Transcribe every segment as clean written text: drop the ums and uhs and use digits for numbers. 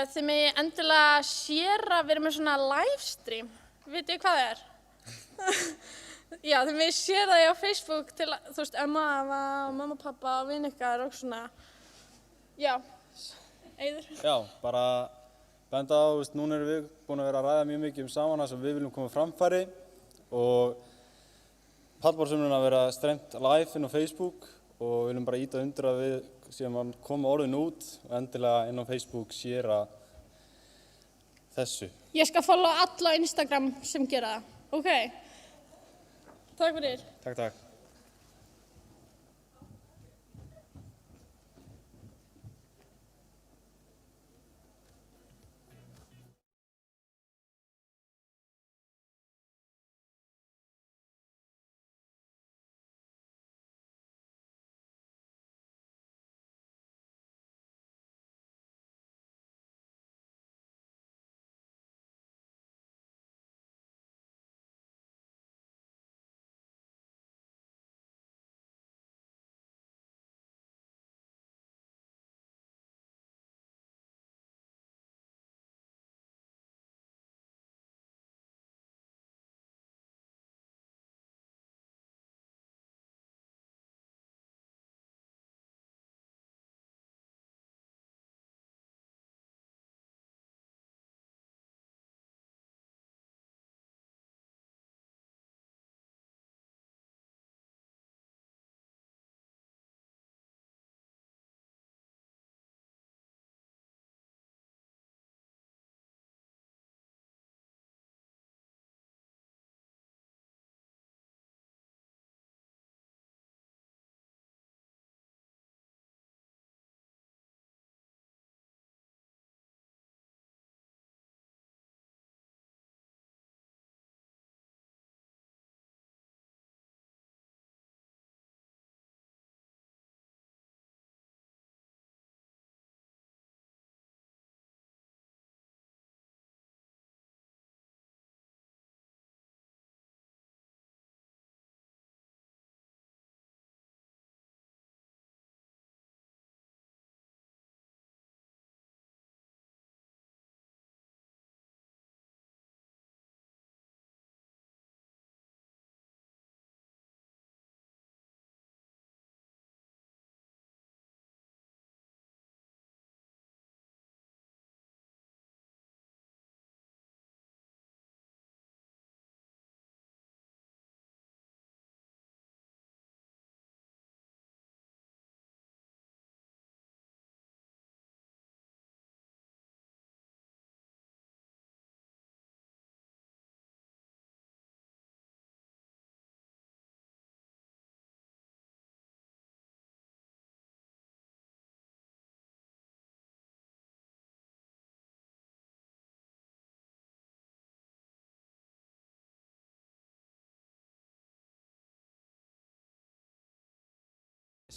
Þið megi endilega share við erum með svona livestream, vitið þið hvað það er? Já, þið megi share það á Facebook til, þú veist, mamma, pappa, vini ykkar og svona. Já, Eiður. Já, bara benda á, veist, núna erum við búin að vera að ræða mjög mikið saman það sem við viljum koma á framfæri og pallborðsumruna vera streymt live inn á Facebook og við viljum bara ýta undir að við séum að koma orðin út og endilega inn á Facebook sharea þessu. Ég skal follow alla á Instagram sem gera það, ok? Takk fyrir. Takk.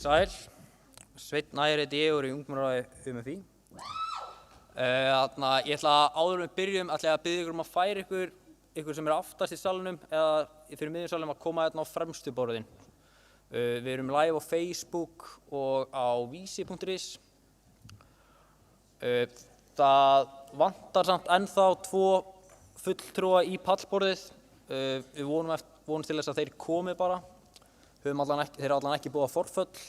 Sæl, Sveinn Ægir heiti ég og er í ungmennaráði UMFÍ. Ég ætla áður en við byrjum að biðja ykkur að færa ykkur sem aftast í salnum eða fyrir miðjum salnum að koma hérna á fremstu borðin. Við erum live á Facebook og á vísi.is. Það vantar samt ennþá 2 fulltrúa í pallborðið. Við vonumst til þess að þeir komi bara. Þeir eru allan ekki búið að forföll,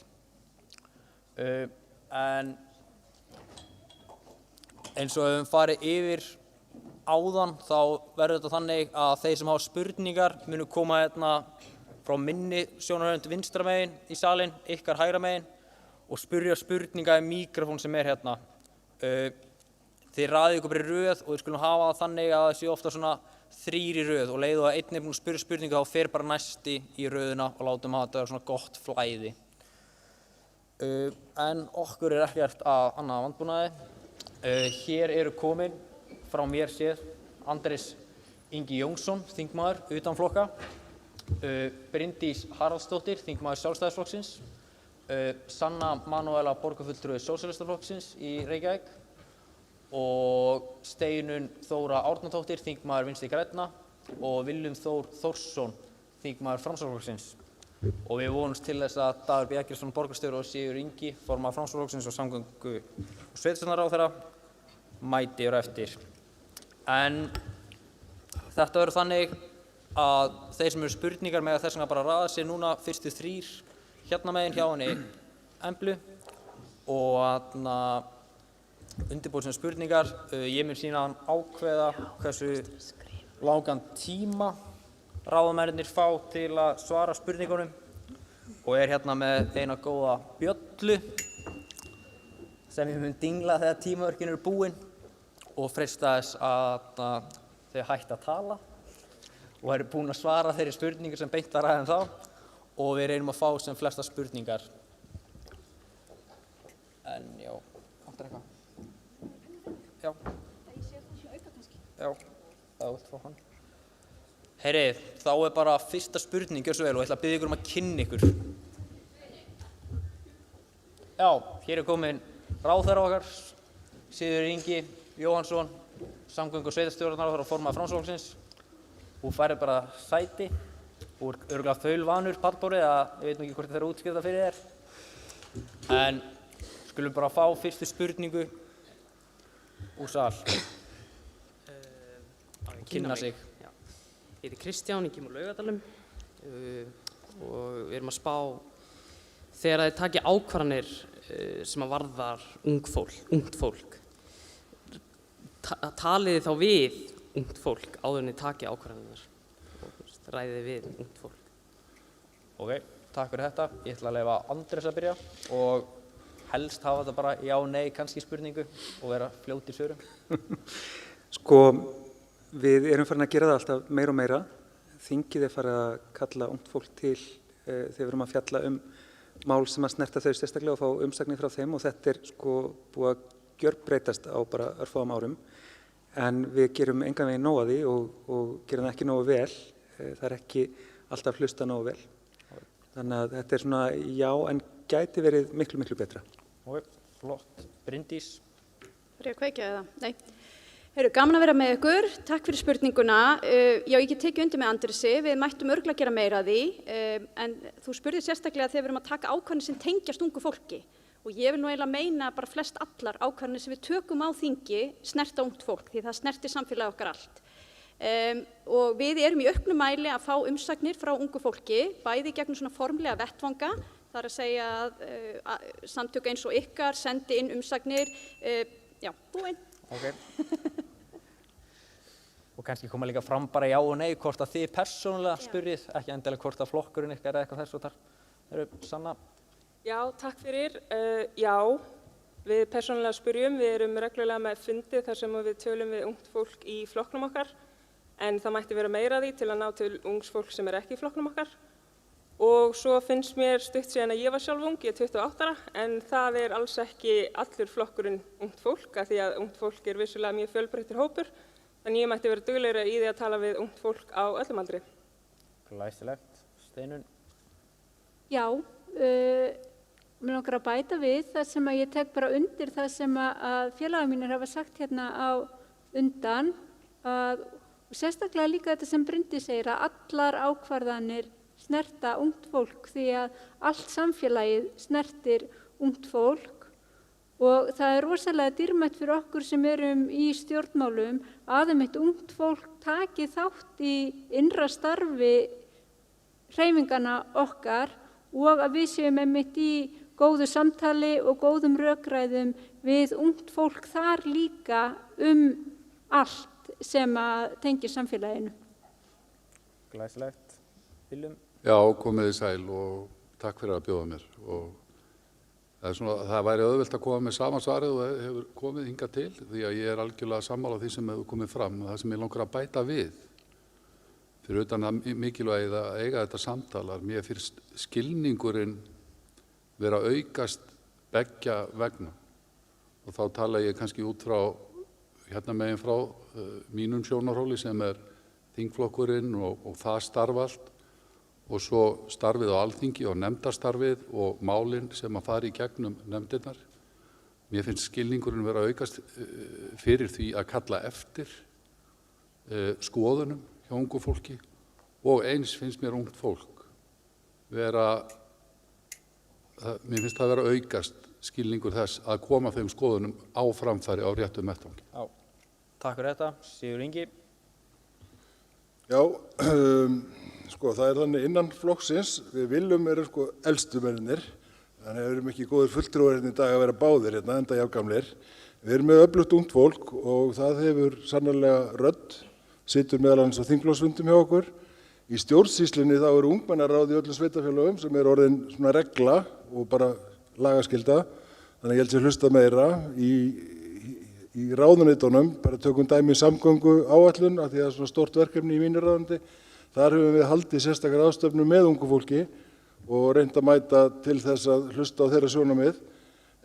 en eins og við höfum farið yfir áðan þá verður þetta þannig að þeir sem hafa spurningar munu koma hérna frá minni sjónarhönd vinstra megin í salinn, ykkar hægra megin og spyrja spurninga í míkrafón sem hérna. Þið raðið ykkur bara í röð og við skulum hafa það þannig að það séu ofta svona 3 í röð og leiðu að einn er búinn að spyrja spurningu þá fer bara næsti í röðina og látum að þetta vera svona gott flæði. En okkur er ekkert að annað vandbúnaði. Hér eru komin frá mér séð Andrés Ingi Jónsson, þingmaður utan flokka, Bryndís Haraldsdóttir, þingmaður Sjálfstæðisflokksins, Sanna Manuela borgarfulltrúi Sósíalistaflokksins í Reykjavík og Steinunn Þóra Árnadóttir, þingmaður Vinstri grænna og Willum Þór Þórsson, þingmaður Framsóknarflokksins. og við vonumst til þess að Dagur B. Eggertsson borgarstjóri og Sigurður Ingi, formaður Framsóknarflokksins og samgöngu- og sveitarstjórnarráðherra, mæti á eftir. En þetta verður þannig að þeir sem eru spurningar mega þess vegna bara raða sér núna fyrstu 3 hérna megin hjá henni Emblu og undirbúið sem spurningar. Ég mun síðan ákveða hversu langan tíma ráðamennirnir fá til að svara spurningunum og hérna með eina góða bjöllu sem ég mun dingla þegar tímamörkin eru búin og freista þess að þau hætti að tala og eru búin að svara þeirri spurningar sem beint að ræða þá og við reynum að fá sem flesta spurningar. En já, áttur eitthvað? Já. Já, það vilt fá hann. Heyri, þá bara fyrsta spurning, gjör svo vel og ég ætla að biðja ykkur að kynna ykkur. Já, hér komin ráðherra okkar, Sigurður Ingi Jóhannsson, samgöngu- og sveitarstjórnarráðherra og formaður Framsóknarflokksins. Þú færir bara sæti, þú örugglega þaulvanur pallborðið ég veit nú ekki hvort það er að útskýra það fyrir þér. En skulum bara fá fyrstu spurningu úr sal. Kynna sig. Já. Ég heiti Kristján, ég kemur úr Laugardalum og við erum að spá þegar þið taki ákvarðanir sem að varðar ungt fólk. Talið þið þá við ungt fólk áður en þið taki ákvarðanir og ræðið þið við ungt fólk. Ok, takk fyrir þetta. Ég ætla að leyfa Andrés að byrja og helst hafa þetta bara já, nei, kannski spurningu og vera fljót í svörum. Sko, við erum farin að gera það alltaf meira og meira. Þingið farið að kalla ungt fólk til þegar við erum að fjalla mál sem að snerta þau sérstaklega og fá umsagnir frá þeim og þetta sko búið að gjörbreytast á bara örfáum árum. En við gerum engan veginn nóg að því og gerum það ekki nógu vel. Það er ekki alltaf hlusta nógu vel. Þannig að þetta er svona já, en gæti verið miklu, miklu betra. Ok, flott. Bryndís? Fyrir að kveikja eða? Nei. Heyrðu, gaman að vera með ykkur. Takk fyrir spurninguna. Já, ég get tekið undir með Andresi. Við mættum örugglega gera meira af því. En þú spurðir sérstaklega þegar við erum að taka ákvarðanir sem tengjast ungu fólki. Og ég vil nú eiginlega meina bara flest allar ákvarðanir sem við tökum á þingi snerta ungt fólk, því það snertir samfélagið okkar allt. Og við erum í auknum mæli að fá umsagnir frá ungu fólki, bæði gegnum svona formlega vettvanga, það er að segja að samtök eins og ykkar sendi inn umsagnir, já, búinn. Ok. Og kannski koma líka fram bara já og nei, hvort að þið persónulega spyrjið, ekki endilega hvort að flokkurinn ykkar eða eitthvað þess og þar. Sanna? Já, takk fyrir. Já, við persónulega spyrjum, við erum reglulega með fundi þar sem við tölum við ungt fólk í flokknum okkar, en það mætti vera meira af því til að ná til ungs fólk sem er ekki í flokknum okkar. Og svo finnst mér stutt síðan að ég var sjálf ung, ég er 28 ára, en það er alls ekki allur flokkurinn ungt fólk, af því að ungt fólk er vissulega mjög fjölbreyttur hópur, þannig ég mætti vera duglegri í því að tala við ungt fólk á öllum aldri. Glæsilegt. Steinunn? Já, mér langar að bæta við það sem að ég tek bara undir það sem að félagar mínir hafa sagt hérna á undan, og sérstaklega líka þetta sem Bryndís segir að allar ákvarðanir snerta ungt fólk því að allt samfélagið snertir ungt fólk og það er rosalega dýrmætt fyrir okkur sem erum í stjórnmálum að einmitt ungt fólk taki þátt í innra starfi hreyfinganna okkar og að við séum einmitt í góðu samtali og góðum rökræðum við ungt fólk þar líka allt sem að tengir samfélaginu. Glæsilegt. Willum? Já, komiði sæl og takk fyrir að bjóða mér. Og það væri auðvelt að koma með sama svarið og hefur komið hingað til því að ég er algjörlega sammála því sem hefur komið fram og það sem ég langar að bæta við. Fyrir utan að mikilvægið að eiga þetta samtalar, mér finnst skilningurinn vera aukast beggja vegna. Og þá tala ég kannski út frá, hérna megin frá mínum sjónarhóli sem er þingflokkurinn og það starf allt og svo starfið á Alþingi og nefndarstarfið og málin sem að fara í gegnum nefndirnar. Mér finnst skilningurinn vera aukast fyrir því að kalla eftir skoðunum hjá ungu fólki og eins finnst mér ungt fólk mér finnst það vera aukast skilningur þess að koma þeim skoðunum á framfæri á réttum vettvangi. Já, takk fyrir þetta. Sigurður Ingi. Já, sko það þannig innan flokksins, við viljum sko elstu mennir, þannig að við erum ekki góðir fulltrúar í dag að vera báðir enda jafngamlir. Við erum með öflugt ungt fólk og það hefur sannarlega rödd, situr meðal annars á þingflokksfundum hjá okkur. Í stjórnsýslunni þá eru ungmennaráð í öllum sveitarfélögum sem er orðin svona regla og bara lagaskylda. Þannig að ég held sér hlusta meira í ráðuneytunum, bara tökum dæmi samgöngu áætlun af því að það er svona stort verkefni í mínu ráðuneyti. Þar höfum við haldið sérstakar ráðstefnu með ungu fólki og reynt að mæta til þess að hlusta á þeirra sjónarmið.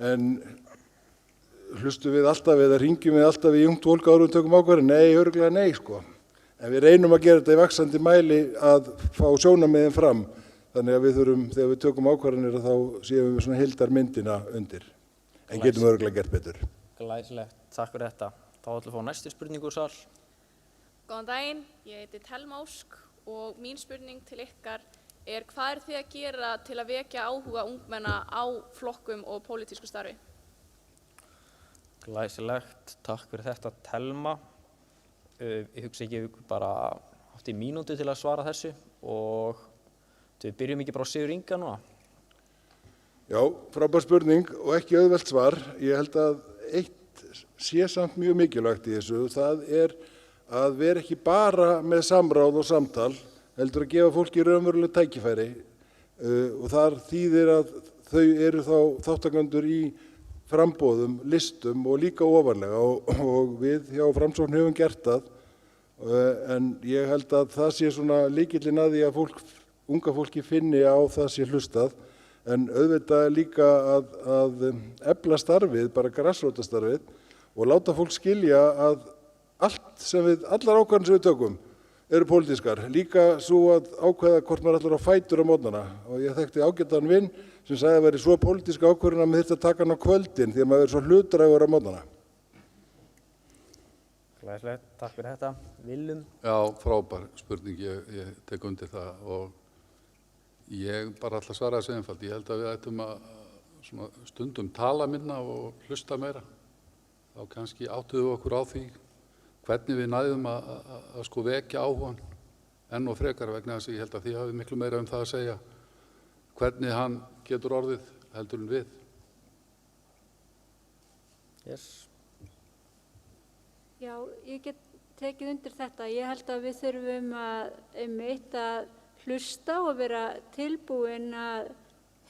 En hlustum við alltaf eða ringjum við alltaf í ungt fólk áður en tökum ákvörðun? Nei, örugglega nei sko. En við reynum að gera þetta í vaxandi mæli að fá sjónarmiðin fram. Þannig að við þurfum, þegar við tökum ákvarðanir þá séum við svona heildarmyndina undir. En getum örugglega gert betur. Glæsilegt, takk fyrir þetta. Þá ætlum við að fá næstu spurningu úr sal. Góðan daginn, ég heiti Thelma Ósk og mín spurning til ykkar er hvað þið að gera til að vekja áhuga ungmenna á flokkum og pólitísku starfi? Glæsilegt, takk fyrir þetta Thelma. Ég hugsa ekki við bara haft í mínútu til að svara þessu og við byrjum ekki bara á Sigurður Inga núna. Já, frábær spurning og ekki auðvelt svar. Ég held að eitt sé samt mjög mikilvægt í þessu. Það er að vera ekki bara með samráð og samtal, heldur að gefa fólki raunveruleg tækifæri og þar þýðir að þau eru þá þátttakendur í framboðum, listum og líka ofarlega og við hjá Framsókn höfum gert það en ég held að það sé svona lykillinn að því að unga fólki finni á það sé hlustað en auðvitað líka að efla starfið, bara grassrótastarfið og láta fólk skilja að allar ákvarðanir sem við tökum eru pólitískar, líka svo að ákveða hvort maður ætlar á fætur á morgnana og ég þekkti ágætan vinn sem sagði að veri svo pólitíska ákvörðun að maður þyrfti að taka hann á kvöldin því að maður er svo hlutdrægur á morgnana. Glæsilegt, takk fyrir þetta. Willum? Já, frábær spurning, ég tek undir það og ég bara ætla að svara þessu einfalt. Ég held að við ættum að stundum tala minna og hlusta meira. Þá kannski áttuðum við okkur á því hvernig við næðum að sko vekja áhugann enn og frekar vegna þess að ég held að þið hafið miklu meira það að segja hvernig hann getur orðið heldur en við. Yes. Já, ég get tekið undir þetta. Ég held að við þurfum að hlusta og vera tilbúin að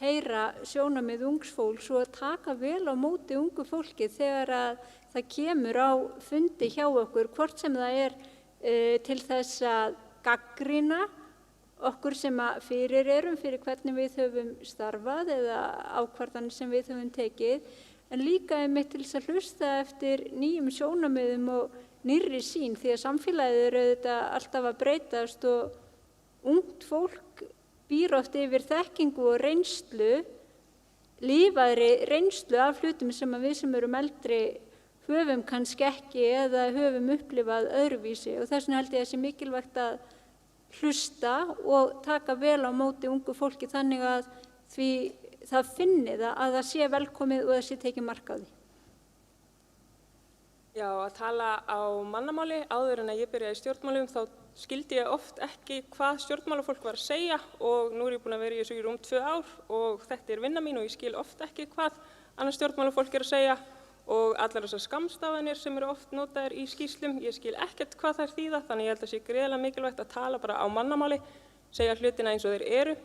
heyra sjónarmið ungs fólks og að taka vel á móti ungu fólki þegar að það kemur á fundi hjá okkur, hvort sem það er til þess að gagnrýna okkur sem fyrir erum, fyrir hvernig við höfum starfað eða ákvarðanir sem við höfum tekið, en líka einmitt til þess að hlusta eftir nýjum sjónarmiðum og nýrri sýn því að samfélagið eru auðvitað alltaf að breytast og ungt fólk býr oft yfir þekkingu og reynslu, lífaðri reynslu af hlutum sem við sem erum eldri höfum kannski ekki eða höfum upplifað öðruvísi og þess vegna held ég að sé mikilvægt að hlusta og taka vel á móti ungu fólki þannig að því það finni að það sé velkomið og það sé tekið mark á því. Já, að tala á mannamáli áður en að ég byrjaði í stjórnmálum þá skildi ég oft ekki hvað stjórnmálafólk var að segja og nú er ég búin að vera í þessu í rúm 2 ár og þetta er vinna mín og ég skil oft ekki hvað annars stjórnmálafólk er að segja og allar þessar skammstafanir sem eru oft notaðar í skýrslum, ég skil ekkert hvað þær þýða þannig ég held að sé gríðarlega mikilvægt að tala bara á mannamáli, segja hlutina eins og þeir eru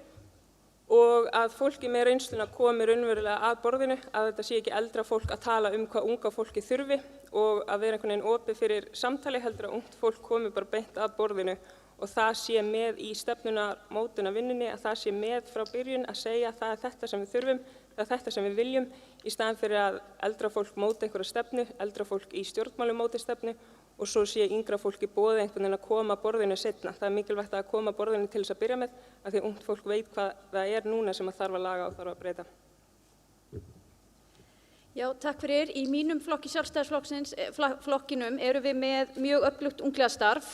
og að fólki með reynsluna komi raunverulega að borðinu, að þetta sé ekki eldra fólk að tala hvað unga fólki þurfi og að vera einhvern veginn opið fyrir samtali heldur að ungt fólk komi bara beint að borðinu og það sé með í stefnunarmótunarvinnunni, að það sé með frá byrjun að segja að það er þetta sem við þurfum, það er þetta sem við viljum í staðan fyrir að eldra fólk móti einhverja stefnu, eldra fólk í stjórnmálum móti stefnu og svo sé yngra fólki boðið einhvern veginn að koma að borðinu seinna. Það er mikilvægt að koma að borðinu til þess að byrja með af því að ungt fólk veit hvað það er núna sem að þarf að laga og þarf að breyta. Já, takk fyrir. Í mínum flokki Sjálfstæðisflokkinum erum við með mjög öflugt ungliðastarf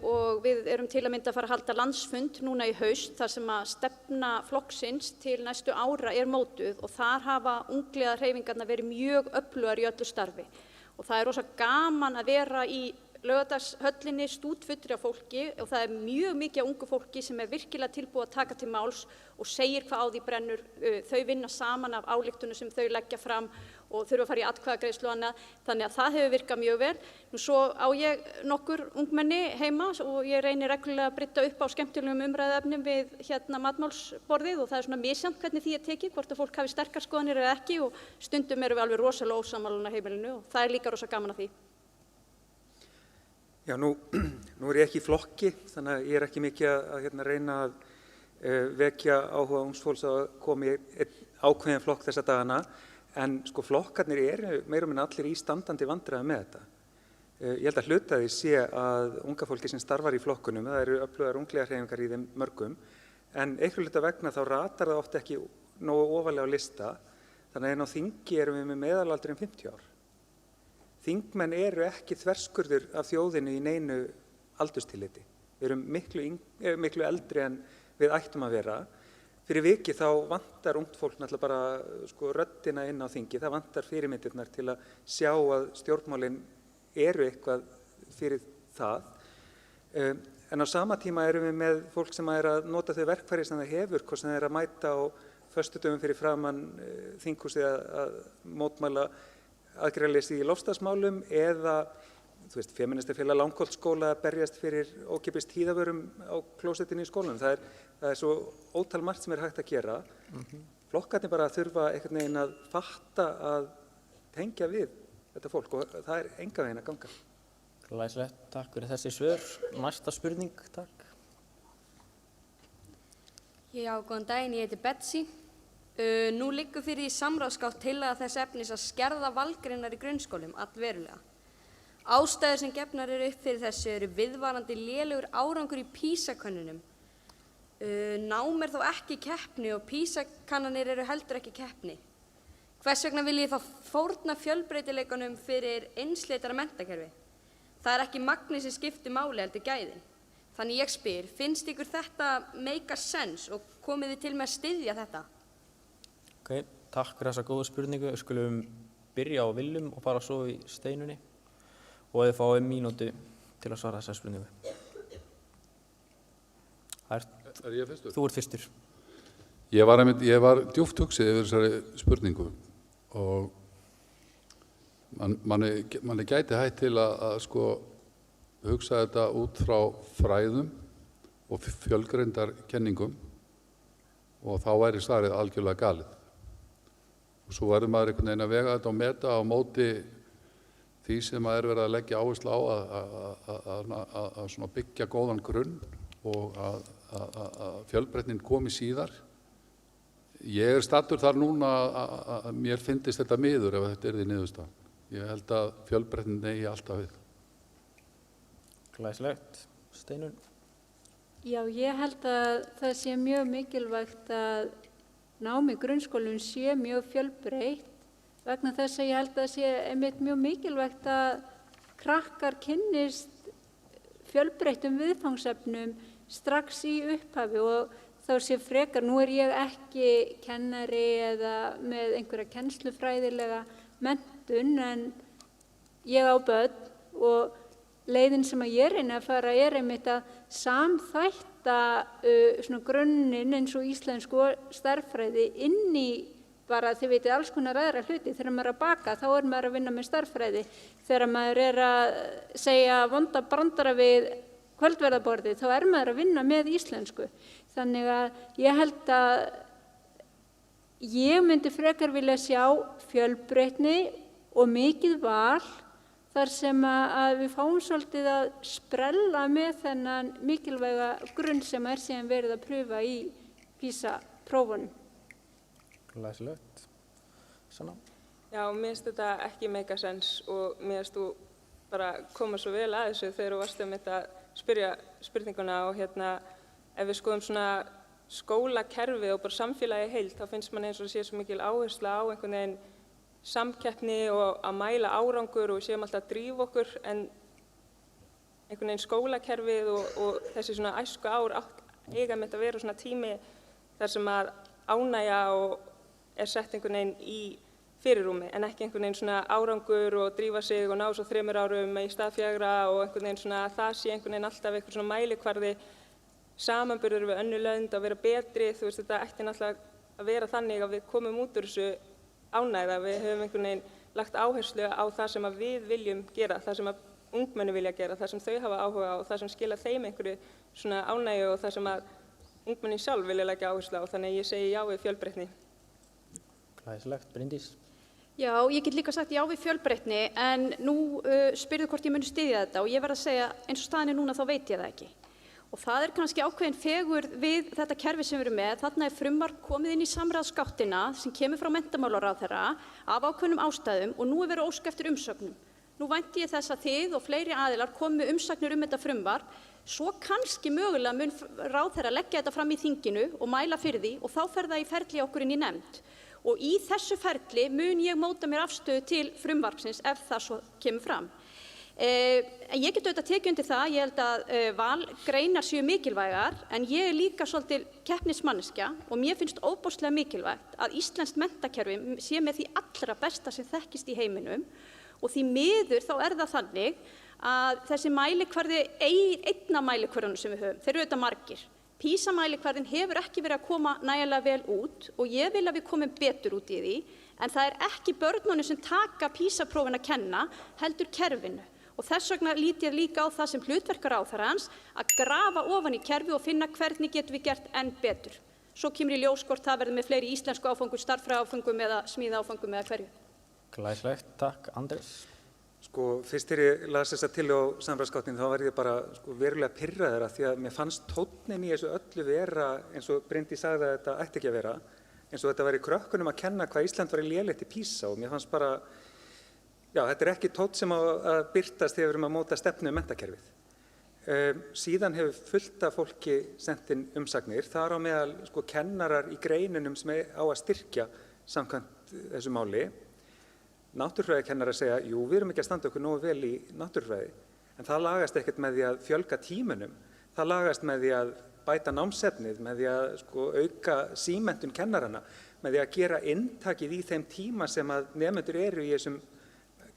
og við erum til að mynda að fara að halda landsfund núna í haust þar sem að stefna flokksins til næstu ára mótuð og þar hafa ungliðahreyfingarnar verið mjög öflugar í öllu starfi. Og það rosa gaman að vera í Laugardalshöllinni stútfullri af fólki og það er mjög mikið af ungu fólki sem er virkilega tilbúið að taka til máls og segir hvað á því brennur. Þau vinna saman af ályktunum sem þau leggja fram og þurfa að fara í atkvæðagreiðslu og annað. Þannig að það hefur virkað mjög vel. Nú svo á ég nokkur ungmenni heima og ég reynir reglulega að brydda upp á skemmtilegum umræðuefnum við matmálsborðið og það er svona misjafnt hvernig því er tekið, hvort að fólk hafi sterkar skoðanir eða ekki og stundum erum við alveg rosalega ósammála á heimilinu og það er líka rosa gaman að því. Já, nú er ég ekki í flokki, þannig að ég er ekki mikið að reyna að vekja áhuga ungs fólks að koma í einn ákveðin flokk þessa dagana, en sko flokkarnir eru meira og minna allir í standandi vandræðum með þetta. Ég held að hluta því sé að unga fólki sem starfar í flokkunum, það eru öflugar ungliðahreyfingar í þeim mörgum, en einhverju hluta vegna þá ratar það oft ekki nógu ofarlega á lista, þannig að á þingi erum við með meðalaldur 50 ár. Þingmenn eru ekki þverskurður af þjóðinni í neinu aldurstilliti. Við erum miklu eldri en við ættum að vera. Fyrir vikið þá vantar ungt fólk náttúrulega bara röddina inn á þingi. Það vantar fyrirmyndirnar til að sjá að stjórnmálin eru eitthvað fyrir það. En á sama tíma erum við með fólk sem er að nota þau verkfæri sem það hefur, hvort sem það er að mæta á föstudögum fyrir framan þinghúsið að mótmæla aðgerðaleysi í loftslagsmálum eða Femínistafélag Langholtsskóla að berjast fyrir ókeypis tíðavörum á klósettinu í skólanum. Það er svo ótal margt sem er hægt að gera. Flokkarnir bara þurfa einhvern veginn að fatta að tengja við þetta fólk og það er engan veginn að ganga. Glæsilegt, takk fyrir þessi svör. Næsta spurning, takk. Já, góðan daginn, ég heiti Betsy. Nú liggur fyrir í samráðsgátt tillaga þess efnis að skerða valgreinar í grunnskólum allverulega. Ástæður sem gefnar eru upp fyrir þessu eru viðvarandi lélegur árangur í PISA-könnunum. Nám er þó ekki keppni og PISA-kannanir eru heldur ekki keppni. Hvers vegna vil ég þá fórna fjölbreytileikanum fyrir einsleitara menntakerfi? Það er ekki magnið sem skiptir máli heldur gæðin. Þannig ég spyr, finnst ykkur þetta make sense og komið þið til með að styðja þetta? Ok, takk fyrir þessa góðu spurningu. Við skulum byrja á Willum og fara svo í Steinunni og þið fáið mínútu til að svara þessa spurningu. Er ég fyrstur? Þú ert fyrstur. Ég var djúpt hugsið yfir þessari spurningu og manni gæti hætt til að hugsa þetta út frá fræðum og fjölgreindarkenningum og þá væri svarið algjörlega galið. Og svo verður maður einhvern veginn að vega þetta og meta á móti því sem er verið að leggja áherslu á að byggja góðan grunn og að fjölbreytnin komi síðar. Ég er staddur þar núna að mér fyndist þetta miður ef þetta yrði niðurstaðan. Ég held að fjölbreytnin eigi alltaf við. Glæsilegt. Steinun? Já, ég held að það sé mjög mikilvægt að nám í grunnskólum sé mjög fjölbreytt vegna þess að ég held að það sé einmitt mjög mikilvægt að krakkar kynnist fjölbreyttum viðfangsefnum strax í upphafi og þá sé frekar, nú er ég ekki kennari eða með einhverja kennslufræðilega menntun en ég á börn og leiðin sem að ég reyni að fara er einmitt að samþætta svona grunninn eins og íslensku og stærðfræði inn í bara, þið veitir, alls konar aðra hluti. Þegar maður er að baka, þá er maður að vinna með stærðfræði. Þegar maður er að segja vonda brandara við kvöldverðarborðið, þá er maður að vinna með íslensku. Þannig að ég held að ég myndi frekar vilja sjá fjölbreytni og mikið val þar sem að við fáum svolítið að sprella með þennan mikilvæga grunn sem er síðan verið að pröfa í PISA-prófunum. Glæsilegt. Sanna? Já, mér finnst þetta ekki make sense og mér finnst þú bara koma svo vel að þessu þegar þú varst að spyrja spurninguna og ef við skoðum svona skólakerfi og bara samfélagi heild þá finnst mann eins og sé svo mikil áhersla á einhvern veginn samkeppni og að mæla árangur og við séum alltaf að drífa okkur, en einhvern veginn skólakerfið og þessi svona æsku ár eiga með að vera svona tími þar sem að ánægja og er sett einhvern veginn í fyrirrúmi, en ekki einhvern veginn svona árangur og drífa sig og ná svo 3 árum í stað 4 og einhvern veginn svona það sé einhvern veginn alltaf einhvern svona mælikvarði samanburður við önnur lönd að vera betri. Þú veist, þetta ætti náttúrulega að vera þannig að við komum út úr þessu ánægða, við höfum einhvern veginn lagt áherslu á það sem að við viljum gera, það sem að ungmenni vilja gera, það sem þau hafa áhuga á og það sem skila þeim einhverju svona ánægju og það sem að ungmenni sjálf vilja leggja áherslu á, þannig ég segi já við fjölbreytni. Glæsilegt, Bryndís. Já, ég get líka sagt já við fjölbreytni, en nú spyrðu hvort ég muni styðja þetta og ég verð að segja eins og staðan núna þá veit ég það ekki. Og það kannski ákveðin fegurð við þetta kerfi sem við erum með. Þarna frumvarp komið inn í samráðsgáttina sem kemur frá menntamálaráðherra af ákveðnum ástæðum og nú verið óska eftir umsögnum. Nú vænti ég þess að þið og fleiri aðilar komi með umsagnir þetta frumvarp, svo kannski mögulega mun ráðherra leggja þetta fram í þinginu og mæla fyrir því og þá fer það í ferli okkur inn í nefnd. Og í þessu ferli mun ég móta mér afstöðu til frumvarpsins ef það svo kemur fram. En ég get auðvitað tekið undir það, ég held að valgreinar séu mikilvægar, en ég líka svolítið keppnismanneskja og mér finnst óbóðslega mikilvægt að íslenskt menntakerfi sé með því allra besta sem þekkist í heiminum og því miður þá það þannig að þessi mælikvarði, einna mælikvarðunum sem við höfum, þeir eru auðvitað margir. PISA-mælikvarðinn hefur ekki verið að koma nægilega vel út og ég vil að við komum betur út í því, en það ekki börnunum sem taka PISA-prófin að kenna, heldur kerfinu. Og þess vegna lít ég líka á það sem hlutverk ráðherrans að grafa ofan í kerfi og finna hvernig getum við gert enn betur. Svo kemur í ljós hvort það verður með fleiri íslensku áfangum, stærðfræðiáföngum eða smíðaáföngum eða hverju. Glæsilegt, takk. Andrés. Fyrst þegar ég las þessa tillögu á samráðsgáttinni þá var ég bara verulega pirraður af því að mér fannst tónninn í þessu öllu vera eins og Bryndís sagði að þetta ætti ekki að vera, eins og þetta væri krökkunum að kenna hvað Ísland var lélegt í PISA og mér fannst bara, já, þetta ekki tónn sem að birtast þegar við erum að móta stefnu menntakerfið. Síðan hefur fullt af fólki sent inn umsagnir, þar á meðal kennarar í greinunum sem á að styrkja samkvæmt þessu máli. Náttúrufræðikennarar segja, jú, við erum ekki að standa okkur nógu vel í náttúrufræði, en það lagast ekkert með því að fjölga tímunum, það lagast með því að bæta námsefnið, með því að auka símenntun kennarana, með því að gera inntakið í þeim tíma sem að nemendur eru í þessum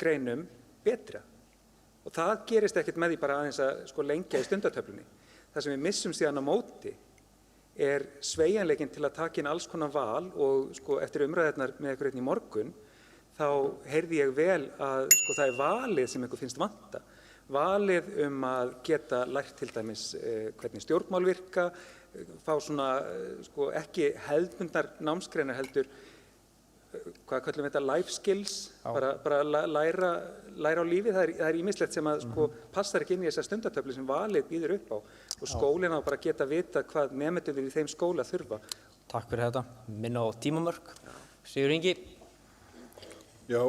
greinum betra. Og það gerist ekkert með því bara aðeins að lengja í stundatöflunni. Það sem við missum síðan á móti sveigjanleikinn til að taka inn alls konar val og eftir umræðurnar með ykkur í morgun, þá heyrði ég vel að það valið sem ykkur finnst vanta. Valið að geta lært til dæmis hvernig stjórnmál virka, fá svona ekki hefðbundnar námsgreinar heldur, hvað kallum við þetta, life skills, bara læra á lífið. Það ýmislegt sem að passar ekki inn í þessa stundatöflu sem valið býður upp á og skólinn á bara að geta vita hvað nemendurnir í þeim skóla þurfa. Takk fyrir þetta. Minna á tímamörk. Sigurður Ingi. Já,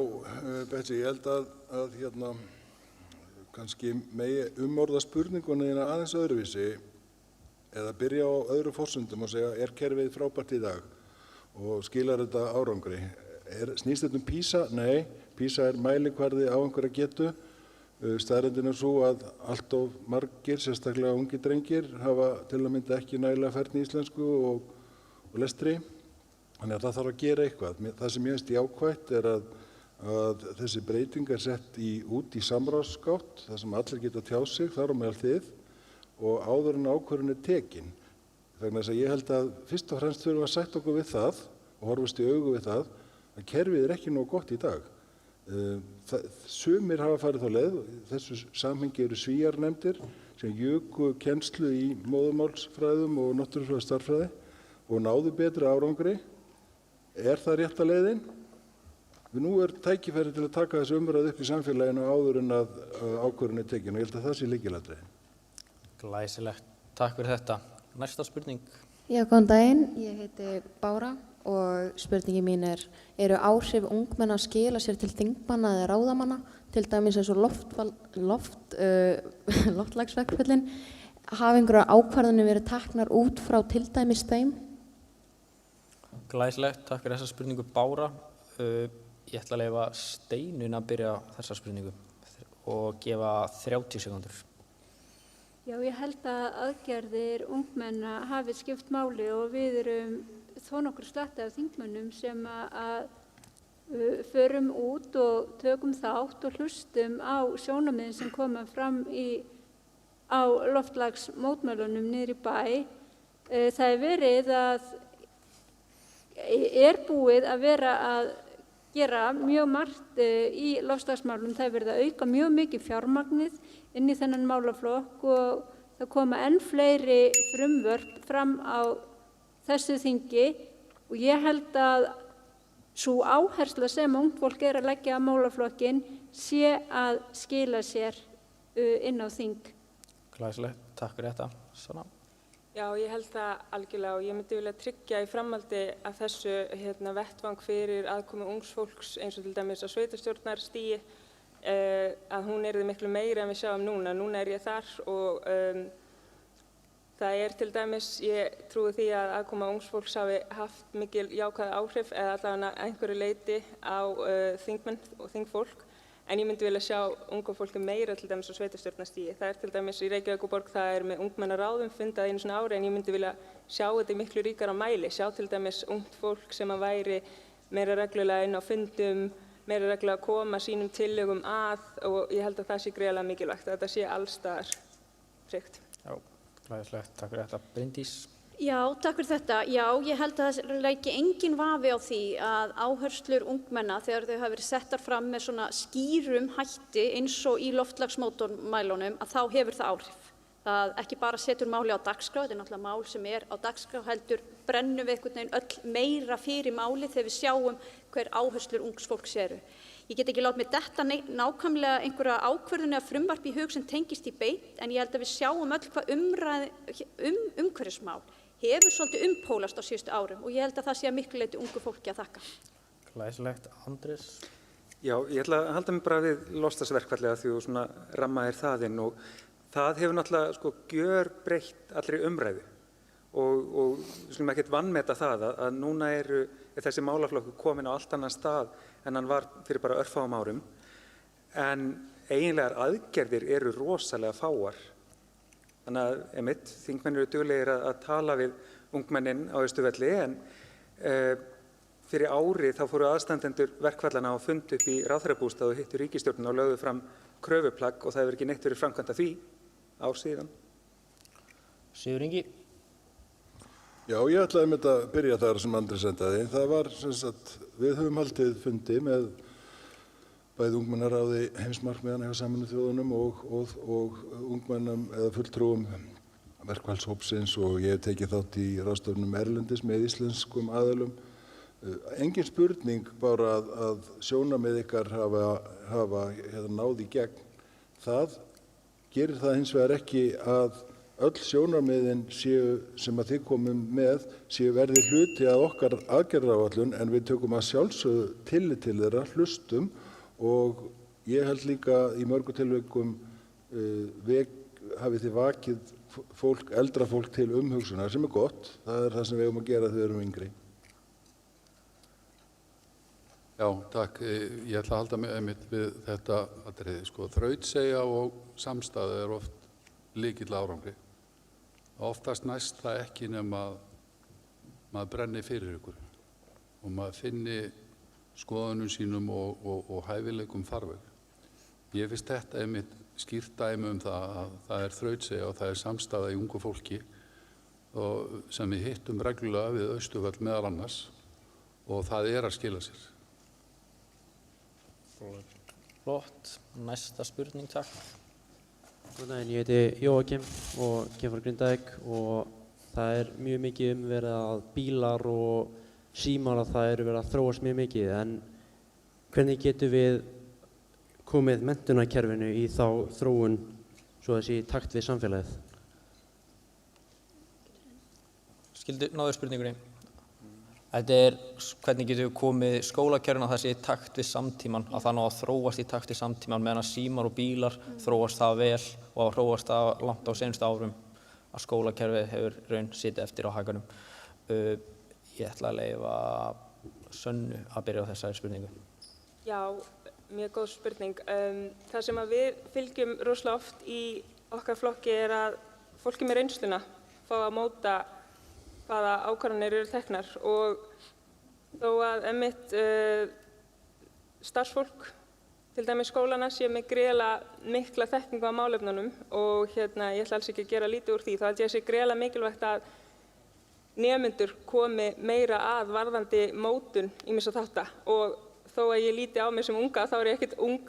Betsy, ég held að kannski megi umorða spurninguna þína aðeins öðruvísi eða byrja á öðru forsendum og segja kerfið frábært í dag og skilar þetta árangri. Snýst þetta PISA? Nei, PISA mælikvarði á einhverja getu. Staðreyndin sú að allt of margir, sérstaklega ungi drengir, hafa til að mynda ekki nægilega færni í íslensku og lestri. Þannig að það þarf að gera eitthvað. Það sem ég finnst jákvætt að þessi breyting sett út í samráðsgátt, þar sem allir geta tjáð sig, þar á meðal þið, og áður en ákvörðun tekin. Vegna þess að ég held að fyrst og fremst þurfum að sætta okkur við það og horfast í augu við það að kerfið ekki nógu gott í dag. Sumir hafa farið þá leið, þessu samhengi eru Svíar nefndir sem juku kennslu í móðurmálsfræðum og náttúrufræðistærðfræði og náðu betri árangri. Það rétta leiðin? Nú tækifæri til að taka þessu umræðu upp í samfélaginu áður en að ákvörðun tekin og ég held að það sé lykilatriði. Glæsilegt. Takk fyrir þetta. Næsta spurning. Já, góðan daginn. Ég heiti Bára og spurningin mín eru áhrif ungmenna að skila sér til þingmanna eða ráðamanna, til dæmis eins og loftslagsverkföllin, hafa einhverjar ákvarðanir verið teknar út frá til dæmis þeim? Glæsilegt. Takk fyrir þessa spurningu, Bára. Ég ætla að leyfa Steinunni að byrja þessa spurningu og gefa 30 sekúndur. Já, ég held að aðgerðir ungmenna hafi skipt máli og við erum þó nokkur slatti af þingmönnum sem að förum út og tökum þátt og hlustum á sjónarmiðin sem koma fram á loftslagsmótmælunum niður í bæ. Það er verið að er búið að vera að gera mjög margt í loftslagsmálum. Það er verið að auka mjög mikið fjármagnið inn í þennan málaflokk og það koma enn fleiri frumvörp fram á þessu þingi og ég held að sú áhersla sem ungt fólk er að leggja á málaflokkin sé að skila sér inn á þing. Glæsilegt, takk fyrir þetta. Sanna. Já, ég held það algjörlega og ég myndi vilja tryggja í framhaldi af þessu vettvang fyrir aðkomu ungs fólks eins og til dæmis á sveitarstjórnarstigi að hún yrði miklu meira en við sjáum núna. Núna er ég þar og það er til dæmis, ég trúi því að aðkoma ungs fólks hafi haft mikil jákvæð áhrif eða allavega einhverju leyti á þingmenn og þingfólk. En ég myndi vilja sjá unga fólki meira til dæmis á sveitarstjórnarstigi. Það er til dæmis í Reykjavík og borg, það er með ungmennaráðum fundað einu svona ári en ég myndi vilja sjá þetta í miklu ríkara mæli. Sjá til dæmis ungt fólk sem að væri meira reglulega inn á fundum, meira reglulega að koma sínum tillögum að og ég held að það sé gríðarlega mikilvægt að þetta sé alls staðar tryggt. Já, glæsilegt, takk fyrir þetta. Bryndís. Já, takk fyrir þetta. Já, ég held að það leiki engin vafi á því að áherslur ungmenna þegar þau hafa verið settar fram með svona skýrum hætti eins og í loftslagsmótmælunum að þá hefur það áhrif. Það ekki bara setur máli á dagskrá, þetta er náttúrulega mál sem er á dagskrá heldur brennum við einhvern veginn öll meira fyrir máli þegar við sjáum hver áherslur ungs fólks eru. Ég get ekki látið mig detta nákvæmlega einhverja ákvörðun eða frumvarp í hug sem tengist í beint en ég held að við sjáum öll hvað umhverfismál hefur svolítið umpólast á síðustu árum og ég held að það sé að miklu leyti ungu fólki að þakka. Glæsilegt, Andrés. Já, ég ætla að halda mig bara við loftslagsverkfallið því þú svona rammaðir það inn og það hefur náttúrulega gjörbreytt allri umræðu og við skulum ekkert vanmeta það að núna er þessi málaflokkur komin á allt annan stað en hann var fyrir bara örfáum árum en eiginlegar aðgerðir eru rosalega fáar. Þannig að einmitt, þingmenn eru duglegir að tala við ungmennin á Austurvelli en fyrir ári þá fóru aðstandendur verkfallana á fund upp í ráðherrabústað og hittu ríkisstjórnina og lögðu fram kröfuplagg og það hefur ekki neitt verið framkvæmt af því ár síðan. Sigurður Ingi. Já, ég ætlaði einmitt að byrja þar sem Andri sendaði. Það var sem sagt, við höfum haldið fundi með bæði ungmennaráði heimsmarkmiðanna hjá Sameinuðu þjóðunum og ungmennum eða fulltrúum verkfallshópsins og ég hef tekið þátt í ráðstefnum erlendis með íslenskum aðilum. Engin spurning bara að sjónarmið ykkar hafa náð í gegn. Það gerir það hins vegar ekki að öll sjónarmiðin sem að þið komum með verði hluti að okkar aðgerðaáætlun en við tökum að sjálfsögðu tillit til þeirra, hlustum og ég held líka í mörgu tilvikum hafið þið vakið eldra fólk til umhugsunar sem er gott. Það er það sem við eigum að gera þegar við erum yngri. Já, takk. Ég ætla að halda mig einmitt við þetta atriði. Þrautseigja og samstaða er oft lykill árangri. Oftast næst það ekki nema að maður brenni fyrir ykkur og maður finni skoðunum sínum og hæfileikum farveg. Ég finnst þetta einmitt skýrt dæmi það að það er þrautseigja og það er samstaða í ungu fólki sem við hittum reglulega við Austurvöll meðal annars og það er að skila sér. Flott. Næsta spurning, takk. Góðan daginn, ég heiti Jóakim og kem frá Grindavík og það er mjög mikið verið að bílar og símar að það eru verið að þróast mjög mikið en hvernig getum við komið menntunarkerfinu í þá þróun svo þessi í takt við samfélagið? Náðu spurningunni. Þetta er hvernig getum við komið skólakerfinu að það sé í takt við samtíman, að það ná að þróast í takt við samtíman meðan að símar og bílar þróast það vel og þróast það langt á seinustu árum að skólakerfið hefur raun sitið eftir á hakanum. Ég ætla að leyfa Sönnu að byrja á þessari spurningu. Já, mjög góð spurning. Það sem að við fylgjum rosalega oft í okkar flokki að fólki með reynsluna fá að móta hvaða ákvarðanir eru teknar og þó að einmitt starfsfólk, til dæmis skólana, sé með gríðarlega mikla þekkingu á málefnunum og ég ætla alls ekki að gera lítið úr því, þá held ég að sé gríðarlega mikilvægt að nemendur komi meira að varðandi mótun ýmissa þátta og þó að ég líti á mig sem unga, þá ég ekkert ung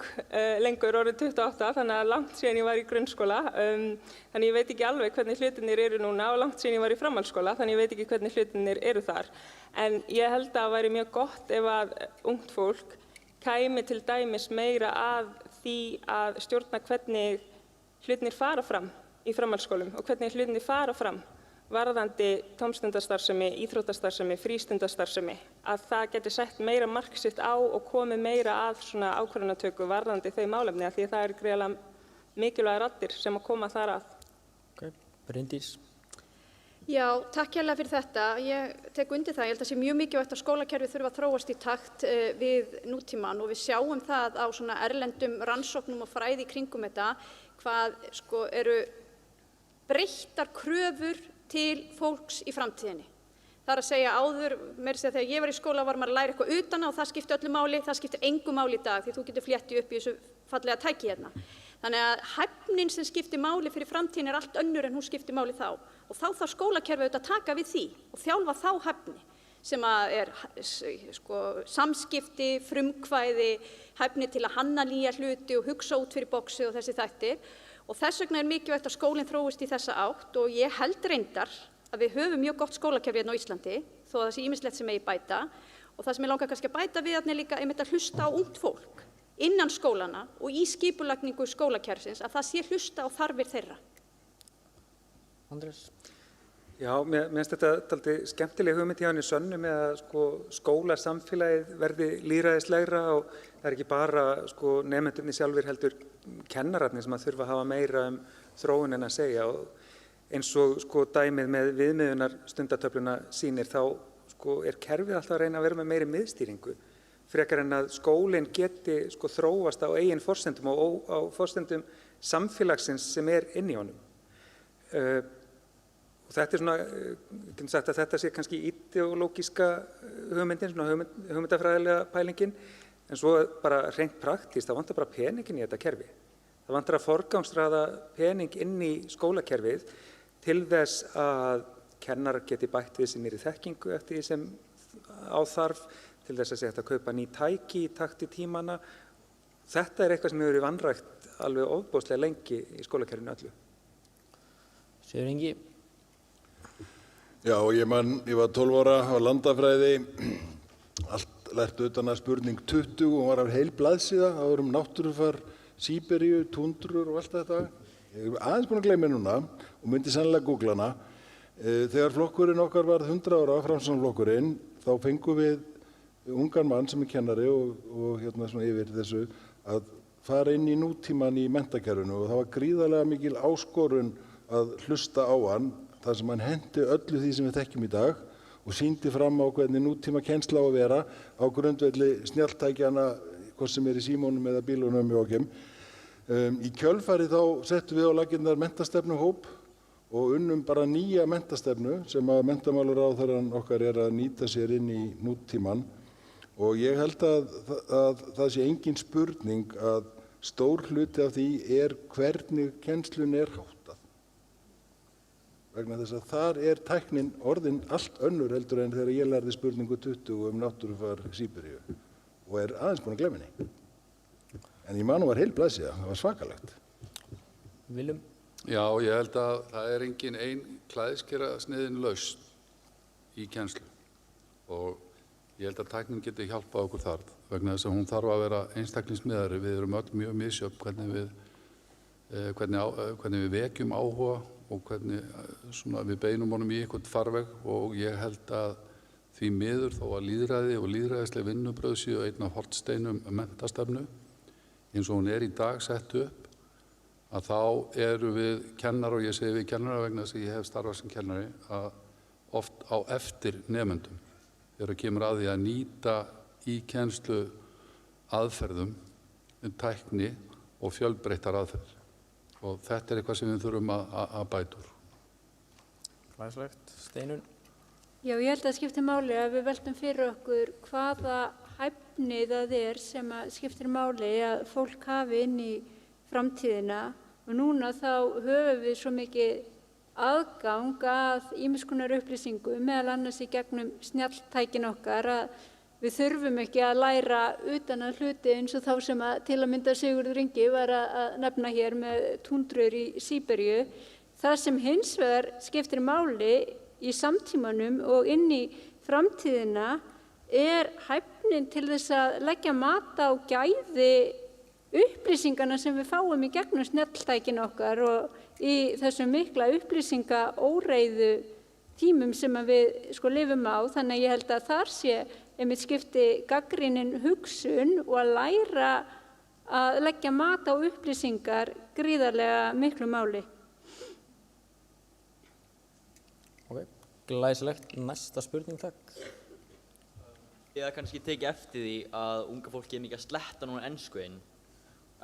lengur orðin 28, þannig að langt síðan ég var í grunnskóla. Þannig ég veit ekki alveg hvernig hlutirnir eru núna og langt síðan ég var í framhaldsskóla, þannig ég veit ekki hvernig hlutirnir eru þar. En ég held að það væri mjög gott ef að ungt fólk kæmi til dæmis meira að því að stjórna hvernig hlutirnir fara fram í framhaldsskólum og hvernig hlutirnir fara fram varðandi tómstundastarfsemi, íþróttastarfsemi, frístundastarfsemi, að það geti sett meira mark sitt á og komið meira að svona ákvörðunartöku varðandi þau málefni, því að það eru gríðarlega mikilvægar raddir sem að koma þar að. Bryndís. Já, takk hérlega fyrir þetta. Ég tek undir það. Ég held að það sé mjög mikilvægt að skólakerfið þurfa að þróast í takt við nútímann og við sjáum það á svona erlendum rannsóknum og fræði í kringum þetta, hvað eru breyttar kröfur til fólks í framtíðinni. Það er að segja áður, meira að segja þegar ég var í skóla var maður að læra eitthvað utan á og það skipti öllu máli, það skipti engu máli í dag því þú getur flétti upp í þessu fallega tæki hérna. Þannig að hæfnin sem skipti máli fyrir framtíðin er allt önnur en hún skipti máli þá og þá þarf skólakerfið auðvitað að taka við því og þjálfa þá hæfni sem er samskipti, frumkvæði, hæfni til að hanna nýja hluti og hugsa út fyrir boxið og þessi þættir. Og þess vegna er mikilvægt að skólinn þróist í þessa átt og ég held reyndar að við höfum mjög gott skólakerfi hérna á Íslandi þó að það sé ýmislegt sem megi bæta og það sem ég langar kannski að bæta við er líka einmitt að hlusta á ungt fólk innan skólana og í skipulagningu skólakerfisins að það sé hlusta á þarfir þeirra. Andrés. Já, mér finnst þetta dálítið skemmtileg hugmynd hjá henni Sönnu með að skólasamfélagið verði lýðræðislegra og það er ekki bara nemendurnir sjálfir heldur kennararnir sem að þurfa að hafa meira þróun en að segja og eins og dæmið með viðmiðunarstundatöfluna sýnir þá er kerfið alltaf að reyna að vera með meiri miðstýringu frekar en að skólinn geti þróast á eigin forsendum og á forsendum samfélagsins sem er inn í honum. Og þetta svona, getum sagt að þetta sé kannski ideológíska hugmyndin, hugmyndafræðilega pælingin, en svo bara hreint praktískt, það vantar bara peningin í þetta kerfi. Það vantar að forgangsraða pening inn í skólakerfið til þess að kennarar geti bætt við sér nýrri þekkingu eftir því sem áþarf, til þess að sé hægt að kaupa ný tæki í takt í tímana. Þetta er eitthvað sem hefur verið vanrækt alveg ofboðslega lengi í skólakerfinu öllu. Sigurður Ingi. Já, ég var 12 ára á landafræði, allt lært utan að spurning 20 og var af heil blaðsíða, það var náttúrufar, Síberíu, túndrur og allt þetta. Ég er aðeins búinn að gleyma núna og myndi sennilega googla hana. Þegar flokkurinn okkar varð 100 ára, Framsóknarflokkurinn, þá fengum við ungan mann sem er kennari og svona yfir þessu að fara inn í nútíman í menntakerfinu og það var gríðarlega mikil áskorun að hlusta á hann. þar sem hann henti öllu því sem við þekkjum í dag og sýndi fram á hvernig nútíma kennsla á að vera á grundvelli snjalltækjana, hvort sem er í símónum eða bílunum hjá okkur. Í kjölfarið þá settum við á laggirnar menntastefnuhóp og unnum bara nýja menntastefnu sem að menntamálaráðherrann okkar er að nýta sér inn í nútíman og ég held að það sé engin spurning að stór hluti af því er hvernig kennslun er háttað. Vegna þess að þar er tæknin orðin allt önnur heldur en þegar ég lærði spurningu 20 náttúrufar Síberíu og er aðeins búin að glemma henni. En ég man var heil blaðsíða, það var svakalegt. Willum? Já, ég held að það er engin ein klæðskera sniðin lausn í kennslu og ég held að tæknin geti hjálpað okkur þar vegna þess að hún þarf að vera einstaklingsmiðari. Við erum öll mjög misjöfn hvernig við vekjum áhuga og hvernig við beinum honum í einhvern farveg og ég held að því miður þó að lýðræði og lýðræðisleg vinnubrögð séu einn af hornsteinum menntastefnu eins og hún er í dag sett upp að þá eru við kennarar og ég segi við kennara vegna þess að ég hef starfað sem kennari að oft á eftir nemendum þegar kemur að því að nýta í kennslu aðferðum, tækni og fjölbreyttar aðferðir. Og þetta eitthvað sem við þurfum að bæta úr. Glæsilegt. Steinunn? Já, ég held að það skiptir máli að við veltum fyrir okkur hvaða hæfni það sem að skiptir máli að fólk hafi inn í framtíðina og núna þá höfum við svo mikið aðgang að ýmiss konar upplýsingum, meðal annars í gegnum snjalltækin okkar, að við þurfum ekki að læra utan að hluti eins og þá sem að til að mynda Sigurður Ingi var að nefna hér með túndrur í Síberíu. Það sem hins vegar skiptir máli í samtímanum og inn í framtíðina er hæfnin til þess að leggja mat á gæði upplýsingarna sem við fáum í gegnum snjalltækin okkar og í þessum mikla upplýsingaóreiðu tímum sem að við lifum á. Þannig að ég held að þar sé einmitt skipti gagnrýnin hugsun og að læra að leggja mat á upplýsingar gríðarlega miklu máli. Glæsilegt. Næsta spurning, takk. Ég hef kannski tekið eftir því að unga fólki mikið að sletta núna ensku inn.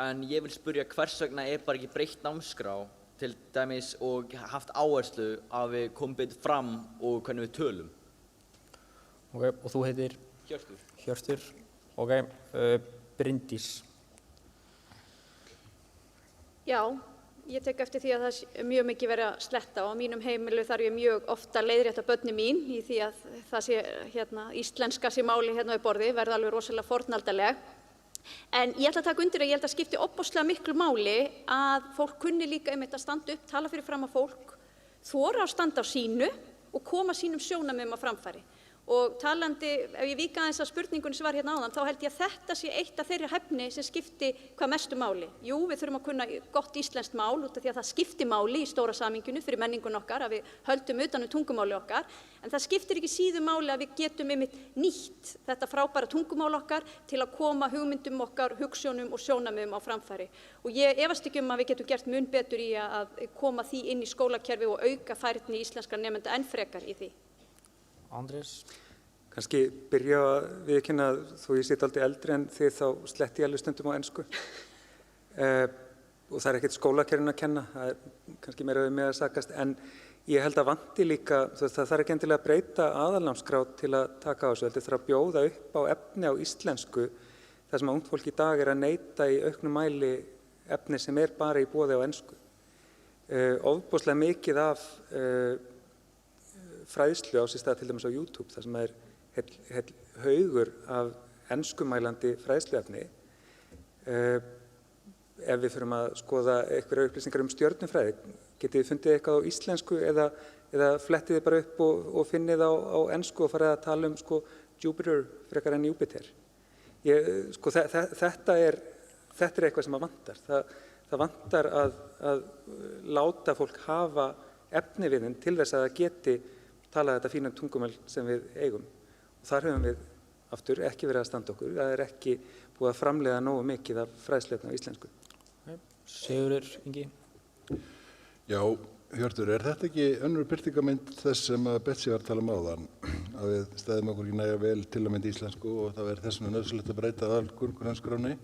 En ég vil spyrja hvers vegna bara ekki breytt námskrá til dæmis og haft áherslu að við komum betur fram og hvernig við tölum. Og þú heitir? Hjörtur. Hjörtur. Bryndís. Já, ég tek eftir því að það er mjög mikið verið að sletta og á mínum heimilu þarf ég mjög ofta leiðrétta börnin mín í því að það sé íslenska sé máli við borðið, verða alveg rosalega fornaldaleg. En ég ætla að taka undir að ég held að skipti ofboðslega miklu máli að fólk kunni líka einmitt að standa upp, tala fyrir fram að fólk, þora að standa á sínu og koma sínum sjónarmiðum á framfæri. Og talandi, ef ég víka aðeins að spurningunni sem var hérna áðan, þá held ég að þetta sé eitt af þeirri hæfni sem skipti hvað mestu máli. Jú, við þurfum að kunna gott íslenskt mál út af því að það skipti máli í stóra samhenginu fyrir menningun okkar, að við höldum utan um tungumáli okkar, en það skiptir ekki síður máli að við getum einmitt nýtt þetta frábæra tungumál okkar til að koma hugmyndum okkar, hugsjónum og sjónarmiðum á framfæri. Og ég efast ekki að við getum gert mun betur í að koma því inn í skólakerfi og auka færni íslenskra nemenda enn frekar í því. Andrés? Kannski byrja að viðurkenna að þó ég sé dálítið eldri en þið þá sletti ég alveg stundum á ensku. Og það er ekkert skólakerfinu að kenna, það er kannski meira við með að sakast, en ég held að vanti líka, það þarf ekki endilega að breyta aðalnámskrá til að taka á þessu, heldur þarf að bjóða upp á efni á íslensku, þar sem ungt fólk í dag er að neyta í auknum mæli efni sem er bara í boði á ensku. Ofboðslega mikið af fræðslu á sér stað til dæmis á YouTube, þar sem er heill haugur af enskumælandi fræðsluefni. Ef við förum að skoða einhverjar upplýsingar stjörnufræði, getið þið fundið eitthvað á íslensku eða flettið þið bara upp og finnið á ensku og farið að tala Jupiter frekar en Júpiter. Þetta er eitthvað sem að vantar. Það vantar að láta fólk hafa efniviðinn til þess að það geti tala þetta fína tungumál sem við eigum. Og þar höfum við aftur ekki verið að standa okkur. Það er ekki búið að framleiða nógu mikið af fræðsluefni á íslensku. Sigurður Ingi? Já, Hjörtur, er þetta ekki önnur birtingarmynd þess sem að Betsy var að tala áðan? Að við stæðum okkur ekki nægja vel til að mynda íslensku og það verður þess vegna nauðsynlegt að breyta aðalgrunnskránni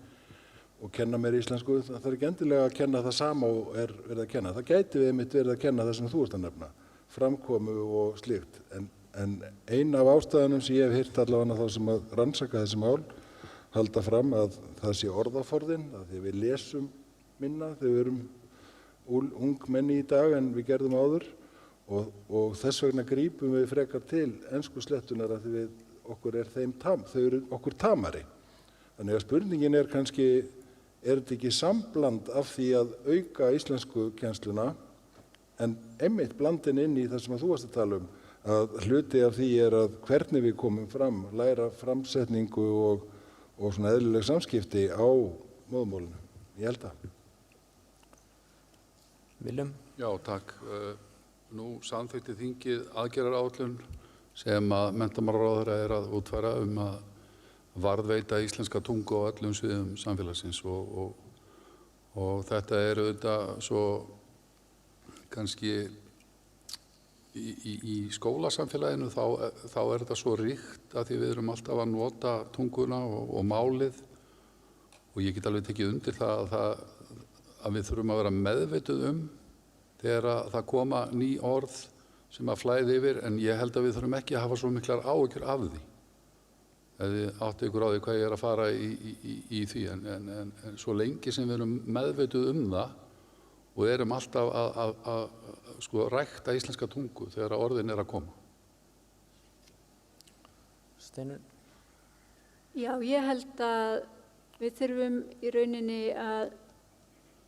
og kenna meira íslensku. Það þarf ekki endilega að kenna það sama og er verið að kenna. Það gæti við einmitt verið að kenna það sem þú ert að nefna, framkomu og slíkt. En ein af ástæðunum sem ég hef heyrt allavega þá sem að rannsaka þessi mál halda fram að það sé orðaforðinn, að því við lesum minna þegar við erum ungmenni í dag en við gerðum áður og þess vegna grípum við frekar til enskuslettunar að því okkur er þau eru okkur tamari. Þannig að spurningin er kannski, er þetta ekki sambland af því að auka íslensku kennsluna en einmitt blandin inn í það sem að þú varst að tala að hluti af því er að hvernig við komum fram, læra framsetningu og svona eðlileg samskipti á móðurmálinu. Ég held að. Willum? Já, takk. Nú samþykkti þingið aðgerðaráætlun sem að menntamálaráðherra er að útfæra að varðveita íslenska tungu á öllum sviðum samfélagsins og þetta er auðvitað svo kannski í skólasamfélaginu þá er þetta svo ríkt að því við erum alltaf að nota tunguna og málið og ég get alveg tekið undir það að við þurfum að vera meðvituð þegar það koma ný orð sem að flæði yfir, en ég held að við þurfum ekki að hafa svo miklar áhyggjur af því. Ef þið áttu ykkur á því hvað ég að fara í því, en svo lengi sem við erum meðvituð það og erum alltaf að sko rækta íslenska tungu þegar orðin að koma. Steinunn? Já, ég held að við þurfum í rauninni að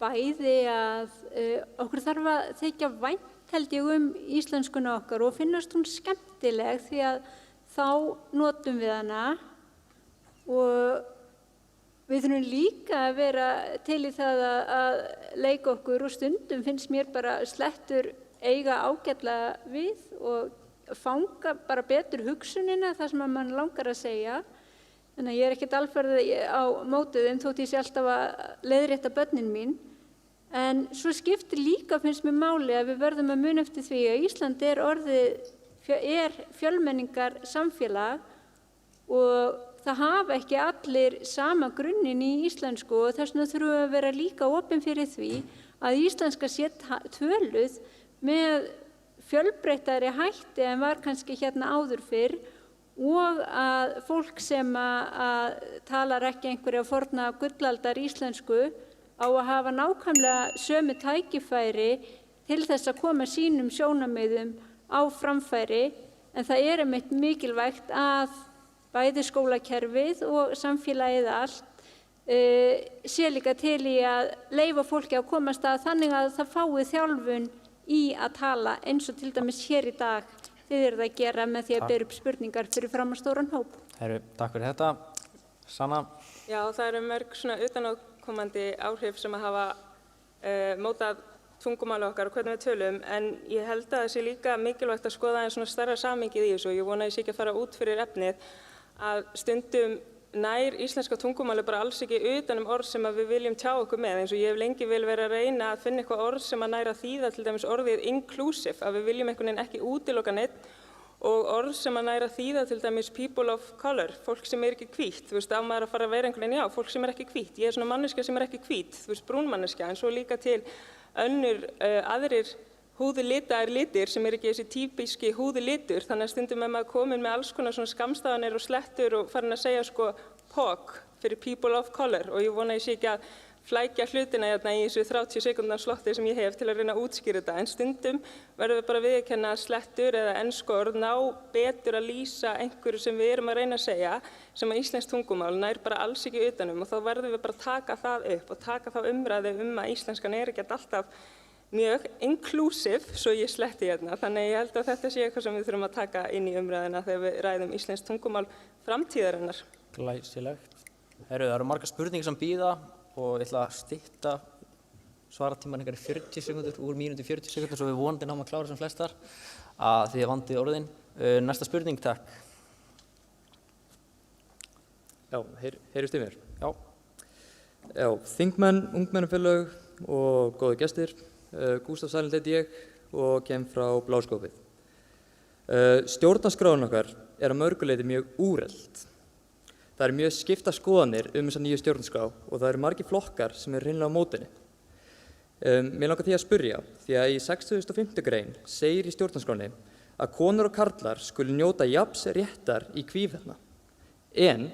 bæði að okkur þarf að þykja vænt held ég íslenskuna okkar og finnast hún skemmtileg því að þá notum við hana og við þurfum líka að vera til í það að leika okkur og stundum finnst mér bara slettur eiga ágætlega við og fanga bara betur hugsunina það sem að mann langar að segja. Þannig að ég ekkert alfarið á mótið þótt ég sé alltaf að leiðrétta börnin mín. En svo skiptir líka finnst mér máli að við verðum að muna eftir því að Ísland er fjölmenningar samfélag og það hafa ekki allir sama grunnin í íslensku og þess vegna þurfum við að vera líka opin fyrir því að íslenska sé töluð með fjölbreyttari hætti en var kannski hérna áður fyrr og að fólk sem að talar ekki einhverja forna gullaldar íslensku á að hafa nákvæmlega sömu tækifæri til þess að koma sínum sjónarmiðum á framfæri, en það einmitt mikilvægt að bæði skólakerfið og samfélagið allt sé líka til í að leyfa fólki að komast að þannig að það fái þjálfun í að tala eins og til dæmis hér í dag þið eruð að gera með því að bera upp spurningar fyrir fram að stóran hóp. Takk fyrir þetta. Sanna? Já, það eru mörg svona utanákomandi áhrif sem að hafa mótað tungumáli okkar og hvernig við tölum, en ég held að það sé líka mikilvægt að skoða einn svona stærra samhengið í þessu og ég vona að ég sé ekki að fara út fyrir efnið að stundum nær íslenska tungumáli bara alls ekki utan orð sem að við viljum tjá okkur með, eins og ég hef lengi vel verið að reyna að finna eitthvað orð sem að næra þýða til dæmis orðið inclusive, að við viljum einhvern veginn ekki útiloka neitt og orð sem að næra þýða til dæmis people of color, fólk sem ekki hvítt, þú veist, á maður að fara að vera einhvern veginn, já, fólk sem ekki hvítt, ég svona manneskja sem ekki hvítt, þú veist, brún manneskja, en svo líka til önnur aðrir húðlitaðir litir sem ekki þessi típiski húðlitur, þannig að stundum maður komin með alls konar svona skammstafanir og slettur og farin að segja sko POC fyrir people of color og ég vona ég sé ekki að flækja hlutina hérna í þessu 30 sekúndan slotti sem ég hef til að reyna að útskýra þetta, en stundum verðum við bara viðurkenna að slettur eða ensku orð ná betur að lýsa einhverju sem við erum að reyna að segja sem að íslenskt tungumál nær bara alls ekki utanum og þá verðum við bara að taka það upp og taka þá umræðu að íslenskan ekki alltaf mjög inclusive, svo ég sletti hérna, þannig ég held að þetta sé eitthvað sem við þurfum að taka inn í umræðina þegar við ræðum íslenskt tungumál framtíðarinnar. Glæsilegt. Það eru margar spurningar sem bíða og ég ætla að stytta svaratíman í 40 sekúndur, úr mínútu 40 sekúndur, svo við vonandi náum að klára sem flestar að þið vandið orðin. Næsta spurning, takk. Já, heyrist í mér? Já. Já, þingmenn, ungmennafélög og góði gestir. Gústaf Sælind heiti ég og kem frá Bláskópið. Stjórnarskráin okkar að mörgu leyti mjög úrelt. Það eru mjög skiptar skoðanir þessa nýju stjórnarskrá og það eru margir flokkar sem hreinlega á móti henni. Mér langar því að spyrja, því að í 65. grein segir í stjórnarskránni að konur og karlar skuli njóta jafns réttar í hvívetna. En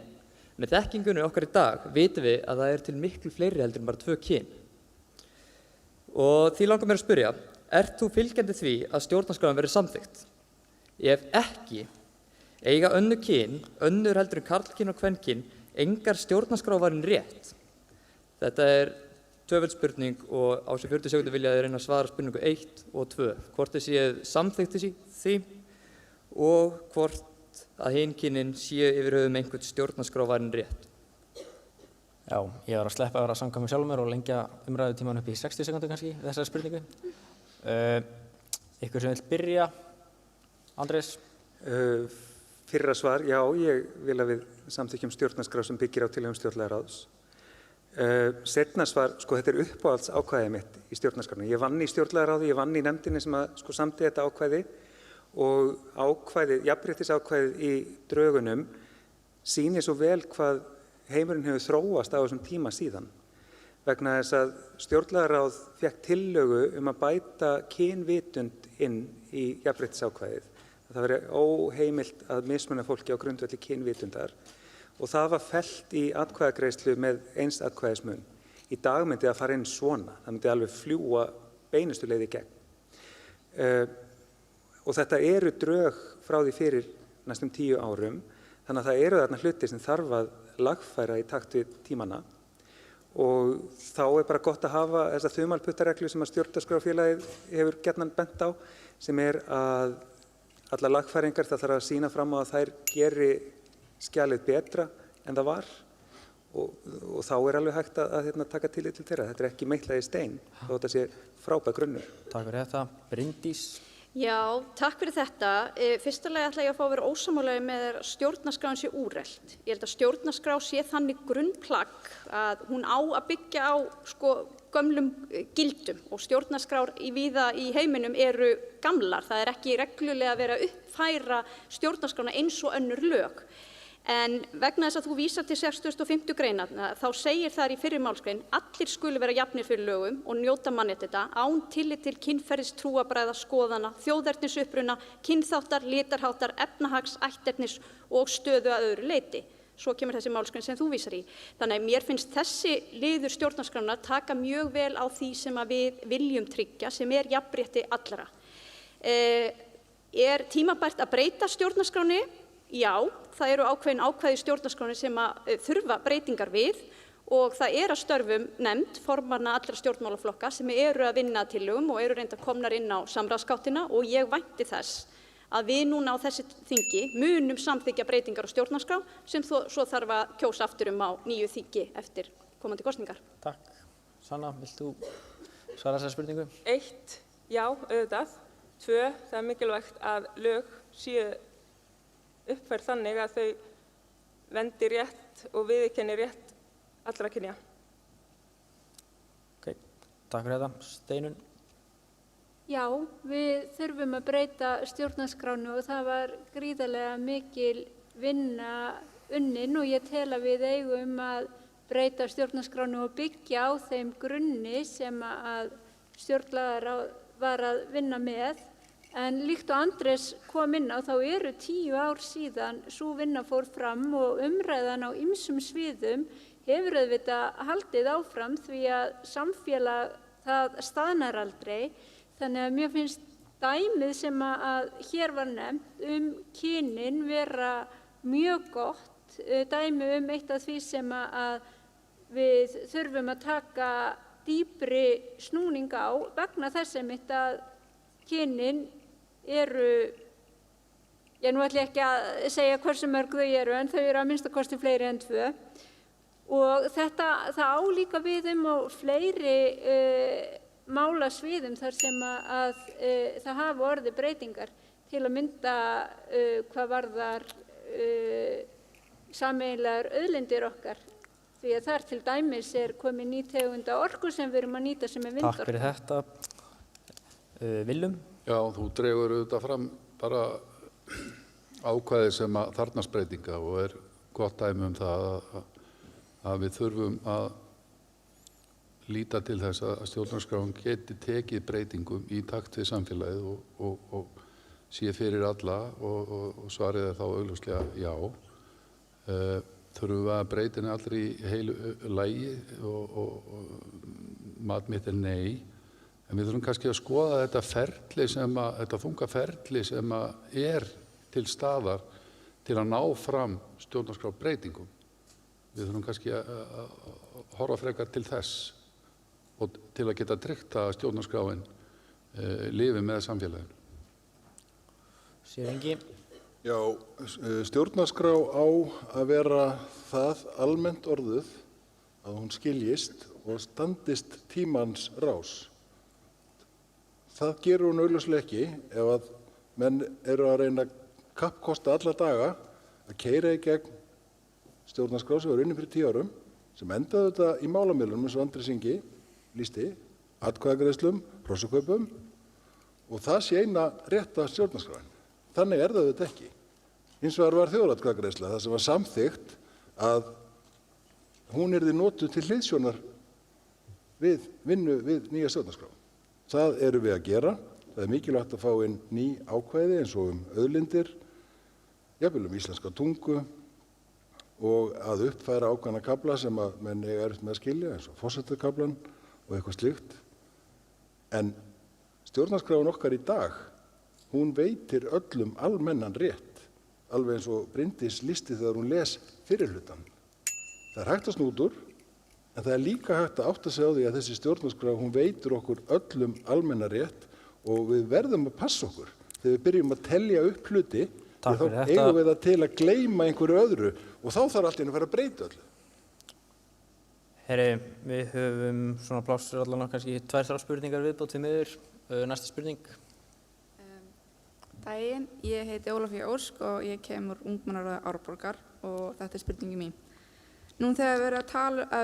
með þekkingunni okkar í dag vitum við að það til miklu fleiri heldur en bara 2 kyn. Og því langar mér að spyrja, ert þú fylgjandi því að stjórnarskráin verði samþykkt? Ef ekki, eiga önnur kyn, önnur heldur en karlkyn og kvenkyn, engar stjórnarskrávarin rétt? Þetta tvöföld spurning og á þessi 40 sekúndur vilja reyna að svara spurningu 1 og 2. Hvort þið séð samþykkt því og hvort að hin kynin séu yfir höfum einhvern stjórnarskrávarin rétt. Já, ég var að sleppa að vera að samkvæma mig sjálfum mér og lengja umræðutíman upp í 60 sekúndur kannski þessari spurningu. Ykkur sem vill byrja? Andrés? Fyrra svar, já, ég vil að við samþykkjum stjórnarskrá sem byggir á tillögum stjórnlagaráðs. Seinna svar, sko þetta uppáhalds ákvæðið mitt í stjórnarskránni. Ég vann í stjórnlagaráði, ég vann í nefndinni sem að samdi þetta ákvæði og jafnréttisákvæðið í drögunum sýnir svo vel hvað heimurinn hefur þróast á þessum tíma síðan. Vegna þess að stjórnlagaráð fékk tillögu að bæta kynvitund inn í jafnréttisákvæðið. Það væri óheimilt að mismuna fólki á grundvelli kynvitundar og það var fellt í atkvæðagreiðslu með eins atkvæðismun. Í dag myndi það fara inn svona, það myndi alveg fljúga beinustu leið í gegn. Og þetta eru drög frá því fyrir næstum 10 árum, þannig að það eru þarna hluti sem þarf að lagfæra í takt við tímana. Og þá bara gott að hafa þessa þumalputtareglu sem að stjórnarskrárfélagið hefur gjarnan bent á, sem að allar lagfæringar það þarf að sýna fram á að þær geri skjalið betra en það var. Og þá alveg hægt að taka tillit til þeirra. Þetta ekki meitlað í stein, þó þetta sé frábær grunnur. Takk fyrir þetta. Bryndís. Já, takk fyrir þetta. Fyrstulega ætla ég að fá að vera ósammála með að stjórnarskráin sé úrelt. Ég held að stjórnarskrá sé þannig grunnplagg að hún á að byggja á gömlum gildum og stjórnarskrár víða í heiminum eru gamlar. Það ekki reglulega að vera að uppfæra stjórnarskrána eins og önnur lög. En vegna þess að þú vísar til 65. greinar, þá segir þar í fyrri málsgrein allir skulu vera jafnir fyrir lögum og njóta mannréttinda án tillit til kynferðis, trúarbragða, skoðana, þjóðernisuppruna, kynþáttar, litarháttar, efnahags, ætternis og stöðu að öðru leyti. Svo kemur þessi málsgrein sem þú vísar í. Þannig að mér finnst þessi liður stjórnarskrárinnar taka mjög vel á því sem við viljum tryggja, sem jafnrétti allra. Tímabært að breyta stjórnarskránni? Já, það eru ákveðin ákvæði í stjórnarskránni sem þurfa breytingar við og það að störfum nefnd formanna allra stjórnmálaflokka sem að vinna að tillögum og reyndar komnar inn á samráðsgáttina og ég vænti þess að við núna á þessi þingi munum samþykkja breytingar á stjórnarskrá sem svo þarf að kjósa aftur á nýju þingi eftir komandi kosningar. Takk. Sanna, vilt þú svara þessari spurningu? 1. Já, auðvitað. 2. Það mikilvægt að lög séu uppfærð þannig að þau vendi rétt og viðurkenni rétt allra kynja. Ok, takk fyrir þetta. Steinunn? Já, við þurfum að breyta stjórnarskránu og það var gríðarlega mikil vinna unnin og ég tel að við eigum að breyta stjórnarskránu og byggja á þeim grunni sem að stjórnlagaráð var að vinna með. En líkt og Andrés kom inn á þá eru 10 ár síðan sú vinna fór fram og umræðan á ýmsum sviðum hefur auðvitað haldið áfram því að samfélag það staðnar aldrei. Þannig að mér finnst dæmið sem að hér var nefnt kynin vera mjög gott, dæmi eitt af því sem að við þurfum að taka dýpri snúning á vegna þess að kynin eru, ég nú ætla ekki að segja hversu mörg þau eru en þau eru að minnsta kosti fleiri en 2 og það á líka við og fleiri málasviðum þar sem að það hafa orðið breytingar til að mynda hvað varðar sameiginlegar auðlindir okkar því að þar til dæmis komin ný tegund af orku sem við erum að nýta sem vindorka. Takk fyrir þetta. Willum? Já, þú dregur auðvitað fram bara ákvæði sem þarfnast breytinga og gott dæmi það að við þurfum að líta til þess að stjórnarskráin geti tekið breytingum í takt við samfélagið og sé fyrir alla og svarið þá augljóslega já. Þurfum við að breyta henni aldrei í heilu lagi og mat mitt nei. En við þurfum kannski að skoða þetta þunga ferli sem til staðar til að ná fram stjórnarskrárbreytingum. Við þurfum kannski að horfa frekar til þess og til að geta tryggt að stjórnarskráin lifi með samfélaginu. Sýringi? Já, stjórnarskrá á að vera það almennt orðuð að hún skiljist og standist tímans rás. Það gerur hún augljóslega ekki ef að menn eru að reyna að kappkosta alla daga að keyra í gegn stjórnarskrá sem var unnin fyrir 10 árum sem endaði þetta í málamiðlunum eins og Andrés Ingi lýsti, atkvæðagreiðslum, hrossakaupum og það sé eina rétta stjórnarskráin. Þannig það auðvitað ekki. Hins vegar var þjóðaratkvæðagreiðsla þar sem var samþykkt að hún yrði notuð til hliðsjónar við vinnu við nýja stjórnarskrá. Það erum við að gera. Það er mikilvægt að fá inn ný ákvæði eins og auðlindir, jafnvel íslenska tungu og að uppfæra ákveðna kafla sem að menn eiga erfitt með að skilja eins og forsetakaflann og eitthvað slíkt. En stjórnarskráin okkar í dag, hún veitir öllum almennan rétt, alveg eins og Bryndís lýsti þegar hún les fyrirhlutann. Það er hægt að snúta úr, en það er líka hægt að átta sig á því að þessi stjórnarskrá, hún veitir okkur öllum almennan rétt og við verðum að passa okkur. Þegar við byrjum að telja upp hluti, þá eigum við það til að gleyma einhverju öðru og þá þarf allt í einu að fara að breyta öllu. Herri, við höfum svona plássur allan á kannski 2-3 spurningar viðbót því miður. Næsta spurning. Daginn, ég heiti Ólafía Ósk og ég kemur úr Ungmennaráði Árborgar og þetta er spurningi mín. Nú þegar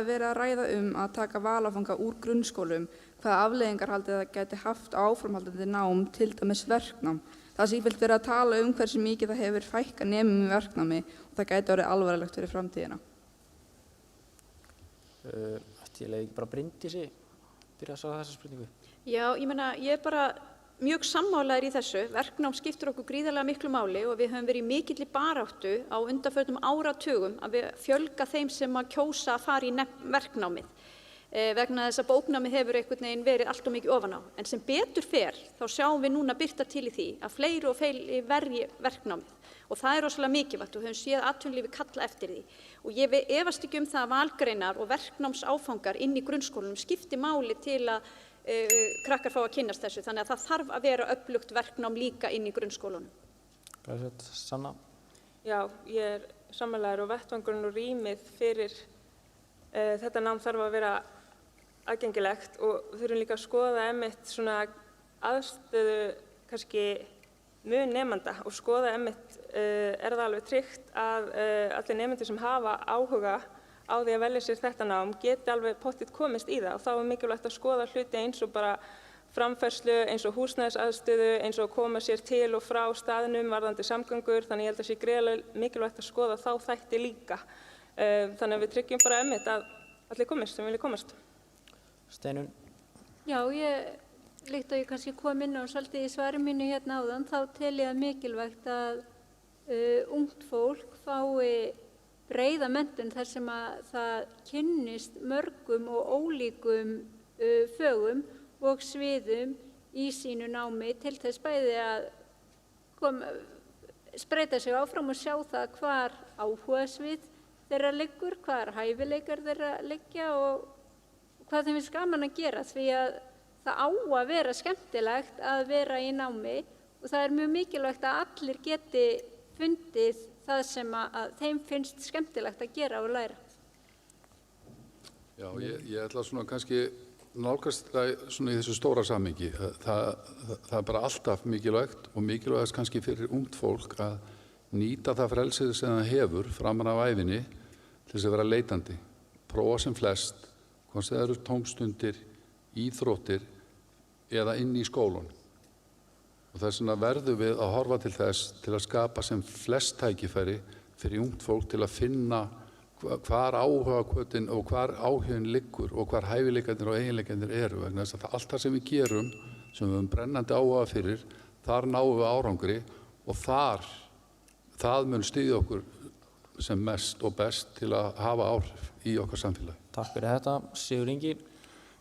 verið að ræða að taka valáfanga úr grunnskólum, hvaða afleiðingar haldið það gæti haft á áframhaldandi nám, til dæmis verknám. Það sífellt verið að tala hversu mikið það hefur fækkað nemum í verknámi og það gæti orðið alvarlegt fyrir framtíðina. Ætti ég ekki bara Bryndísi byrja að svara þessa spurningu? Já, ég er bara mjög sammálaður í þessu. Verknám skiptir okkur gríðarlega miklu máli og við höfum verið í mikilli baráttu á undanförnum áratugum að við fjölga þeim sem að kjósa að fara í verknámið. Vegna þess að bóknámið hefur einhvern veginn verið allt of mikið ofan á. En sem betur fer, þá sjáum við núna birta til í því að fleiri og fleiri verji verknámið. Og það er rosalega mikilvægt og höfum séð atvinnulífi kalla eftir því. Og ég efast ekki það að valgreinar og verknámsáfangar inn í grunnskólanum skipti máli til að krakkar fá að kynnast þessu. Þannig að það þarf að vera öflugt verknám líka inn í grunnskólanum. Sanna? Já, ég er sammálaður og vettvangurinn og rýmið fyrir þetta nám þarf að vera aðgengilegt og þurfum líka að skoða einmitt svona aðstöðu kannski mun nemanda og skoða einmitt er það alveg tryggt að allir nemendur sem hafa áhuga á því að velja sér þetta nám geti alveg pottitt komist í það og þá er mikilvægt að skoða hluti eins og bara framfærslu, eins og húsnæðisaðstöðu, eins og koma sér til og frá staðnum varðandi samgöngur, þannig ég held að sé gríðarlega mikilvægt að skoða þá þætti líka. Þannig að við tryggjum bara einmitt að allir komist sem vilja komast. Steinunn? Já, líkt og ég kannski kom inn á svolítið í svari mínu hérna áðan, þá tel ég að mikilvægt að ungt fólk fái breiða menntun þar sem að það kynnist mörgum og ólíkum fögum og sviðum í sínu námi til þess bæði að spreita sig áfram og sjá það hvar áhugasvið þeirra liggur, hvar hæfileikar þeirra liggja og hvað þeim finnst gaman að gera því að það á að vera skemmtilegt að vera í námi og það er mjög mikilvægt að allir geti fundið það sem að þeim finnst skemmtilegt að gera og læra. Já, ég ætla svona kannski nálgast það svona í þessu stóra samhengi. Það er bara alltaf mikilvægt og mikilvægast kannski fyrir ungt fólk að nýta það frelsið sem það hefur framan af ævinni til þess að vera leitandi, prófa sem flest, hvort það eru tómstundir, íþróttir eða inn í skólan. Og þess vegna verðum við að horfa til þess til að skapa sem flest tækifæri fyrir ungt fólk til að finna hvar áhugahvötin og hvar áhugin liggur og hvar hæfileikarnir og eiginleikarnir eru. Vegna þess að allt það sem við gerum, sem við höfum brennandi áhuga fyrir, þar náum við árangri og það mun styðja okkur sem mest og best til að hafa áhrif í okkar samfélagi. Takk fyrir þetta. Sigur Ingi?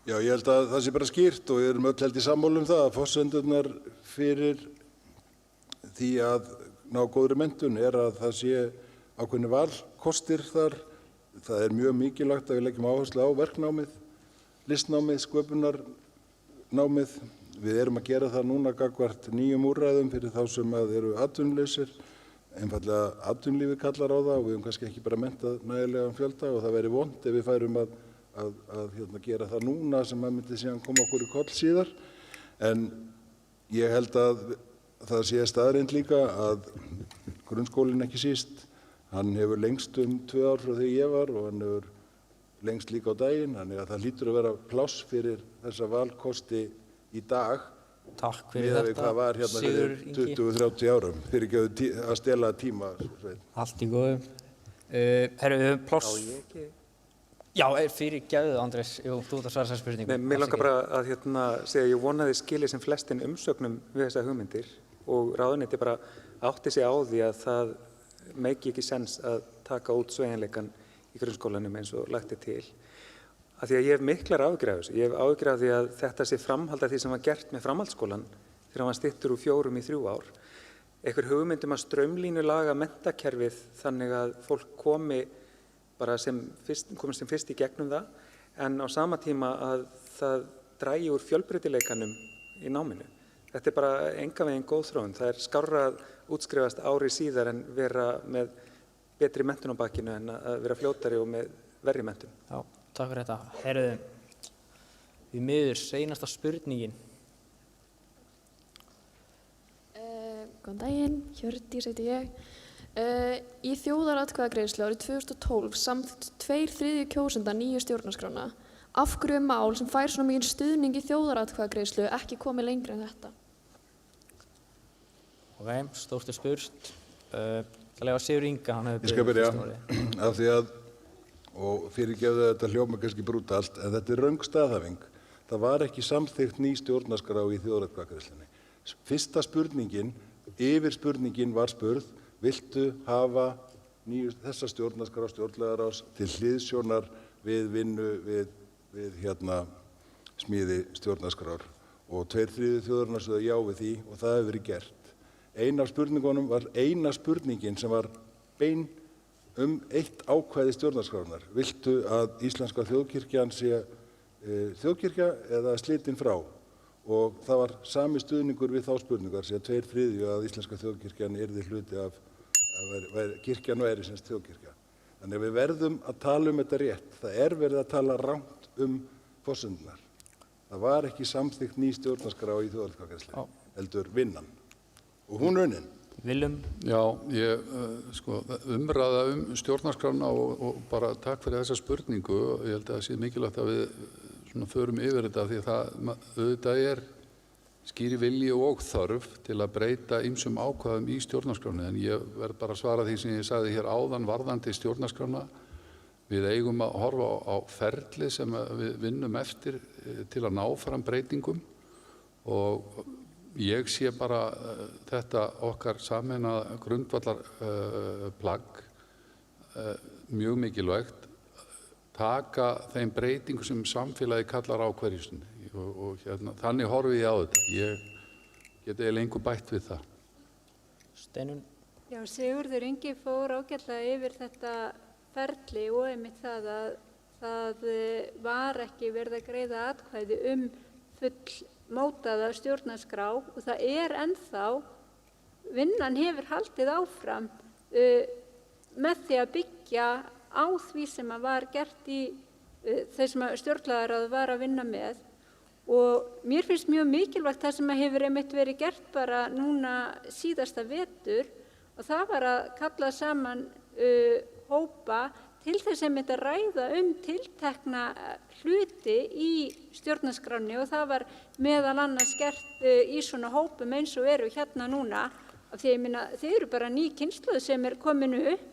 Já, ég held að það sé bara skýrt og við erum öll held í sammála það að forsendurnar fyrir því að ná góðri menntun að það sé ákveðnir valkostir þar. Það er mjög mikilvægt að við leggjum áherslu á verknámið, listnámið, sköpunarnámið. Við erum að gera það núna gagnvart nýjum úrræðum fyrir þá sem eru atvinnulausir. Einfallega atvinnulífið kallar á það og við höfum kannski ekki bara menntað nægilegan fjölda og það væri vont ef við færum að gera það núna sem að myndi síðan koma okkur í koll síðar. En ég held að það sé staðreynd líka að grunnskólinn ekki síst, hann hefur lengst 2 ár frá þegar ég var og hann hefur lengst líka á daginn, þannig að það hlýtur að vera pláss fyrir þessa valkosti í dag. Takk fyrir þetta. Hvað var hérna fyrir 20-30 árum, fyrir ekki að stela tíma. Allt í góðu. Herru, við höfum pláss. Já, fyrir gefðu, Andrés. Jú, þú ert að svara þessar spurningu. Nei, mér langar bara að segja að ég vona að þið skiljið sem flestin umsögnum við þessar hugmyndir og ráðuneyti bara átti sig á því að það meiki ekki sens að taka út sveigjanleikann í grunnskólanum eins og lagt til. Af því að ég hef miklar áhyggjur af þessu. Ég hef áhyggjur af því að þetta sé framhald af því sem var gert með framhaldsskólann þegar hann var styttur úr 4 í 3 ár. Einhver hugmyndum að straumlínulaga menntakerfið þannig að fólk komist sem fyrst í gegnum það, en á sama tíma að það dragi úr fjölbreytileikanum í náminu. Þetta er bara engan veginn góð þróun. Það er skárra að útskrifast ári síðar en vera með betri menntun á bakinu en að vera fljótari og með verri menntun. Já, takk fyrir þetta. Heyrðu, við miður seinasta spurningin. Góðan daginn, Hjördís heiti ég. Í þjóðaratkvæðagreiðslu árið 2012 samþykktu 2/3 kjósenda nýju stjórnarskrána. Af hverju er mál sem fær svona mikinn stuðning í þjóðaratkvæðagreiðslu ekki komið lengra en þetta? Ok, stórt er spurt. Það lega Sigurður Inga, hann hefur Ég skal byrja, af því að, og fyrirgefðu þetta hljóma kannski brútalt, en þetta er röng staðhæfing. Það var ekki samþykkt ný stjórnarskrá í þjóðaratkvæðagreiðslunni. Fyrsta spurningin, yfirspurningin var spurð, viltu hafa þessa stjórnarskrá stjórnlagaráðs til hliðsjónar við vinnu við smíði stjórnarskrár og 2/3 þjóðarinnar sögðu já við því og það hefur verið gert. Ein af spurningunum var eina spurningin sem var bein eitt ákvæði stjórnarskrárinnar. Viltu að íslenska þjóðkirkjan sé þjóðkirkja eða slitin frá? Og það var sami stuðningur við þá spurningar, sé 2/3 að íslenska þjóðkirkjan yrði hluti af kirkjan væri sem þjóðkirkja. Þannig að við verðum að tala þetta rétt. Það er verið að tala rangt forsendurnar. Það var ekki samþykkt ný stjórnarskrá í þjóðaratkvæðagreiðslu, heldur vinnan. Og hún unnin. Willum? Já, umræða stjórnarskrána og bara takk fyrir þessa spurningu. Ég held að það sé mikilvægt að við förum yfir þetta því að auðvitað skýri vilji og þörf til að breyta ýmsum ákvæðum í stjórnarskrána. En ég verð bara að svara því sem ég sagði hér áðan varðandi stjórnarskrána. Við eigum að horfa á ferli sem við vinnum eftir til að ná fram breytingum og ég sé bara þetta okkar sameinaða grundvallarplagg mjög mikilvægt, taka þeim breytingum sem samfélagi kallar á hverju sinni og þannig horfi ég á þetta. Ég get eiginlega engu bætt við það. Steinunn? Já, Sigurður Ingi fór ágætlega yfir þetta ferli og einmitt það að það var ekki verið að greiða atkvæði fullmótaða stjórnarskrá og það ennþá, vinnan hefur haldið áfram með því að byggja á því sem var gert í þeir sem stjórnlagaráð var að vinna með og mér finnst mjög mikilvægt það sem hefur einmitt verið gert bara núna síðasta vetur og það var að kalla saman hópa til þess einmitt að ræða tiltekna hluti í stjórnarskránni og það var meðal annars gert í svona hópum eins og eru hérna núna af því að ég minna þeir eru bara ný kynslóð sem komin upp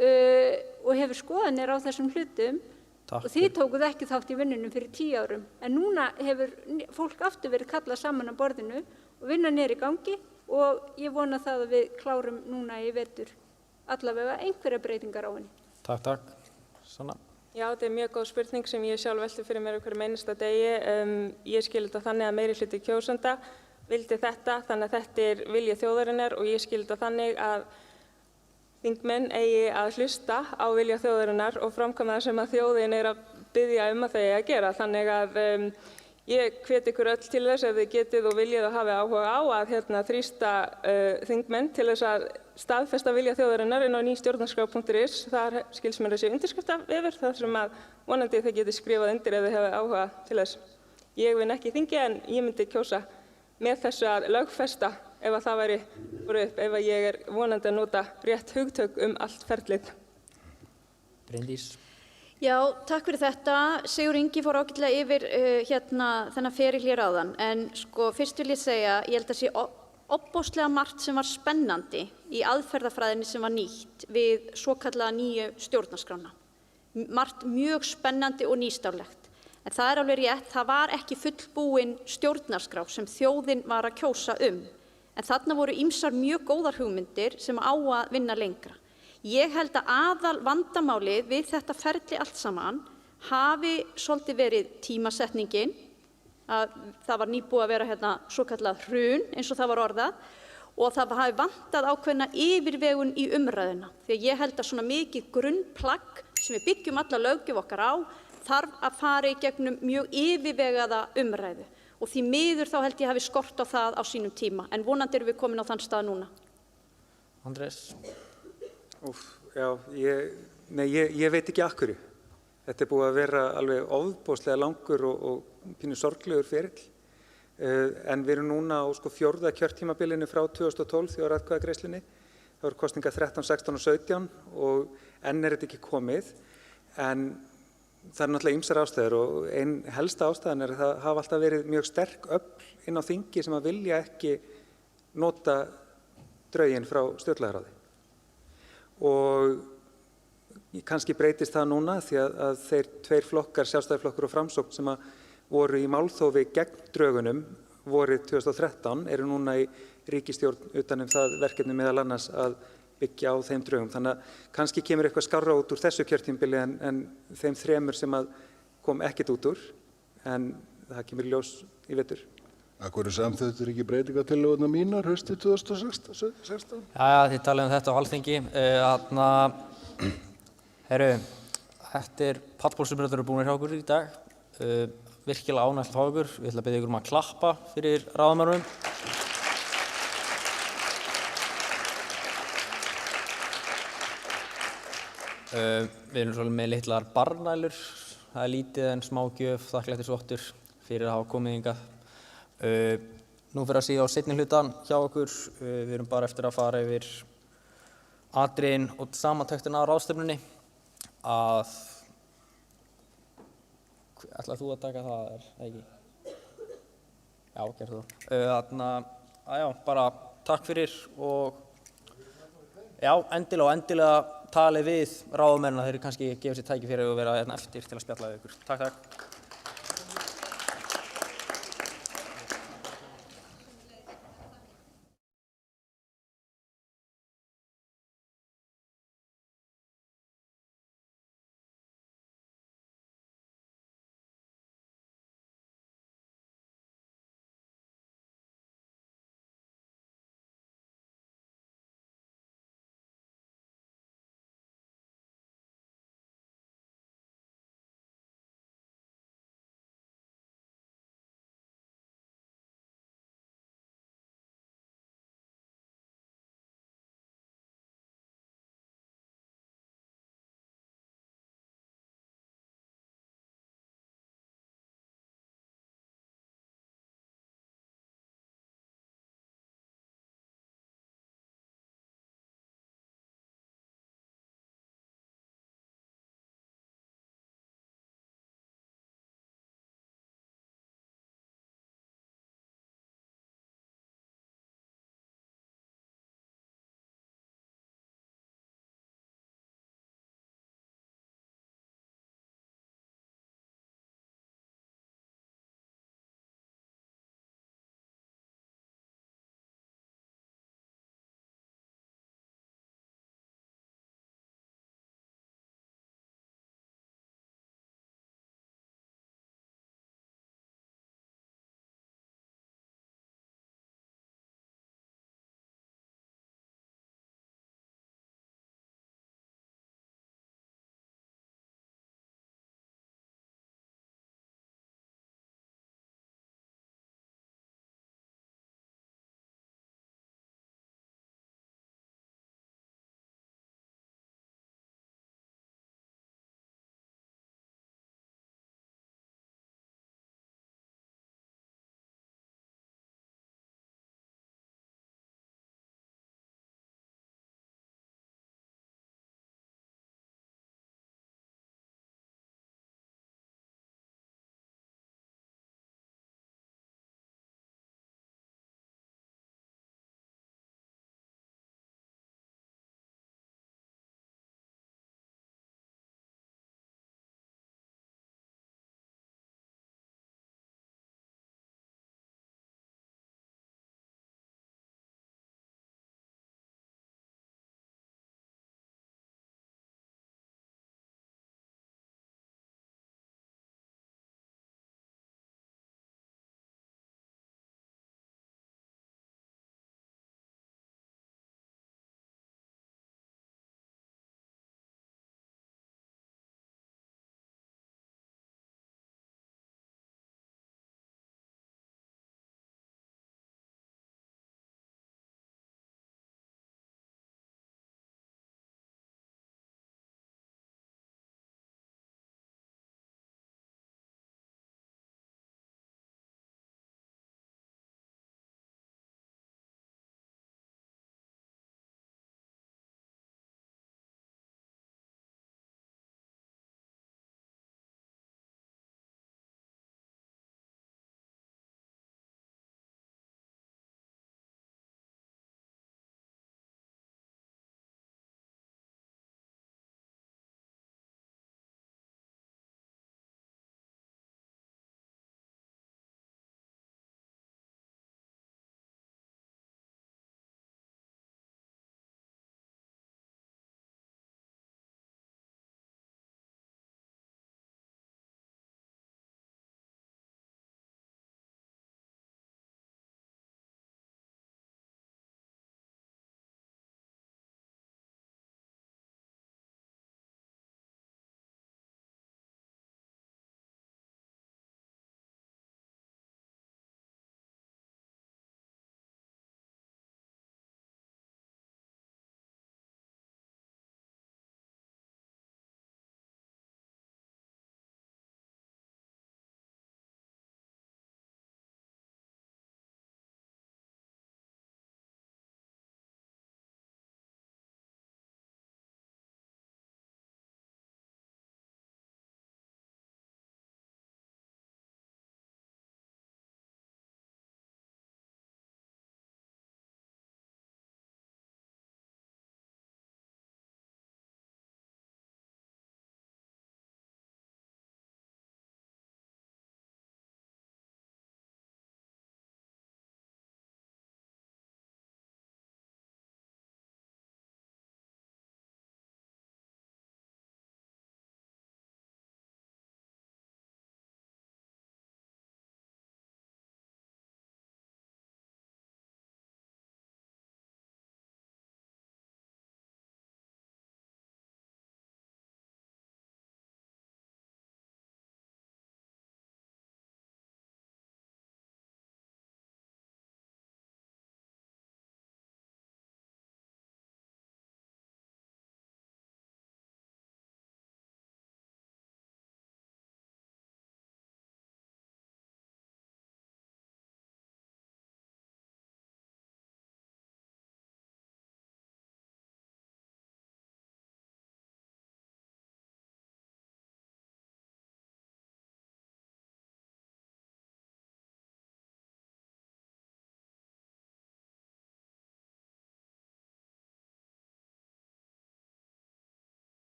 og hefur skoðanir á þessum hlutum og þið tókuð ekki þátt í vinnunum fyrir 10 árum en núna hefur fólk aftur verið kallað saman á borðinu og vinnan í gangi og ég vona það að við klárum núna í vetur allavega einhverja breytingar á henni. Takk. Sanna? Já, þetta er mjög góð spurning sem ég sjálf velti fyrir mér hverjum einasta degi. Ég skil þetta þannig að meiri hluti kjósenda vildi þetta, þannig að þetta vilji þjóðarinnar og ég skil þetta þannig að þingmenn eigi að hlusta á vilja þjóðarinnar og framkvæma það sem að þjóðin að biðja að þau eigi að gera. Þannig að ég hvet ykkur öll til þess ef þið getið og viljið og hafið áhuga á að þrýsta þingmenn til þess að staðfesta vilja þjóðarinnar inn á nýstjórnarskrá.is. Þar skils mér þessi undirskriftavefur þar sem að vonandi þið getið skrifað undir ef þið hefur áhuga til þess. Ég vinn ekki í þingi en ég myndi kjósa með þessu að lögfesta ef að það væri upp, ef að ég vonandi að nota rétt hugtök allt ferlið. Bryndís? Já, takk fyrir þetta. Sigurður Ingi fór ágætlega yfir þennan feril hér áðan en fyrst vil ég segja, ég held að sé ofboðslega margt sem var spennandi í aðferðafræðinni sem var nýtt við svokallaða nýju stjórnarskrána. margt mjög spennandi og nýstárlegt. En það alveg rétt, það var ekki fullbúin stjórnarskrá sem þjóðin var að kjósa En þarna voru ýmsar mjög góðar hugmyndir sem á að vinna lengra. Ég held að aðal vandamálið við þetta ferli allt saman hafi svolítið verið tímasetningin, að það var nýbúið að vera hérna svokallað hrun eins og það var orðað og það hafi vantað ákveðna yfirvegun í umræðuna. Því að ég held að svona mikið grunnplagg sem við byggjum alla löggjöf okkar á þarf að fara í gegnum mjög yfirvegaða umræðu. Og því miður þá held ég hafi skort á það á sínum tíma, en vonandi erum við komin á þann stað núna. Andrés? Já, ég veit ekki af hverju. Þetta búið að vera alveg ofboðslega langur og pínu sorglegur ferill. En við erum núna á fjórða kjörtímabilinu frá 2012 þjóðaratkvæðagreiðslunni. Það voru kosningar 13, 16 og 17 og enn þetta ekki komið. En það er náttúrulega ýmsar ástæður og ein helsta ástæðan að það hafa alltaf verið mjög sterk öfl inn á þingi sem að vilja ekki nota drögin frá stjórnlagaráði. Og kannski breytist það núna því að þeir tveir flokkar, Sjálfstæðisflokkur og Framsókn, sem að voru í málþófi gegn drögunum vorið 2013, eru núna í ríkisstjórn utan það verkefni meðal annars að byggja á þeim drögum. Þannig að kannski kemur eitthvað skárra út úr þessu kjörtímabili en þeim þremur sem að kom ekkert út úr, en það kemur í ljós í vetur. Hverju samþykktir ekki breytingatillögurnar mínar haustið 2016? Þið talaðu þetta á Alþingi. Þetta pallborðsumræður eru búin hjá okkur í dag. Virkilega ánægt að fá ykkur. Við ætlum að biðja ykkur að klappa fyrir ráðamönnunum. Við erum svolítið með litlar barnælur. Það er lítið en smá gjöf, þakklætisvottur fyrir að hafa komið hingað. Nú fyrir að síða á seinni hlutan hjá okkur. Við erum bara eftir að fara yfir atriðin og samantæktina á ráðstefnunni. Ætlar þú að taka það, eða ekki? Já, gerð þú. Bara takk fyrir og endilega talið við ráðamennina, þeir eru kannski gefið sér tækifæri og vera eftir til að spjalla við ykkur. Takk.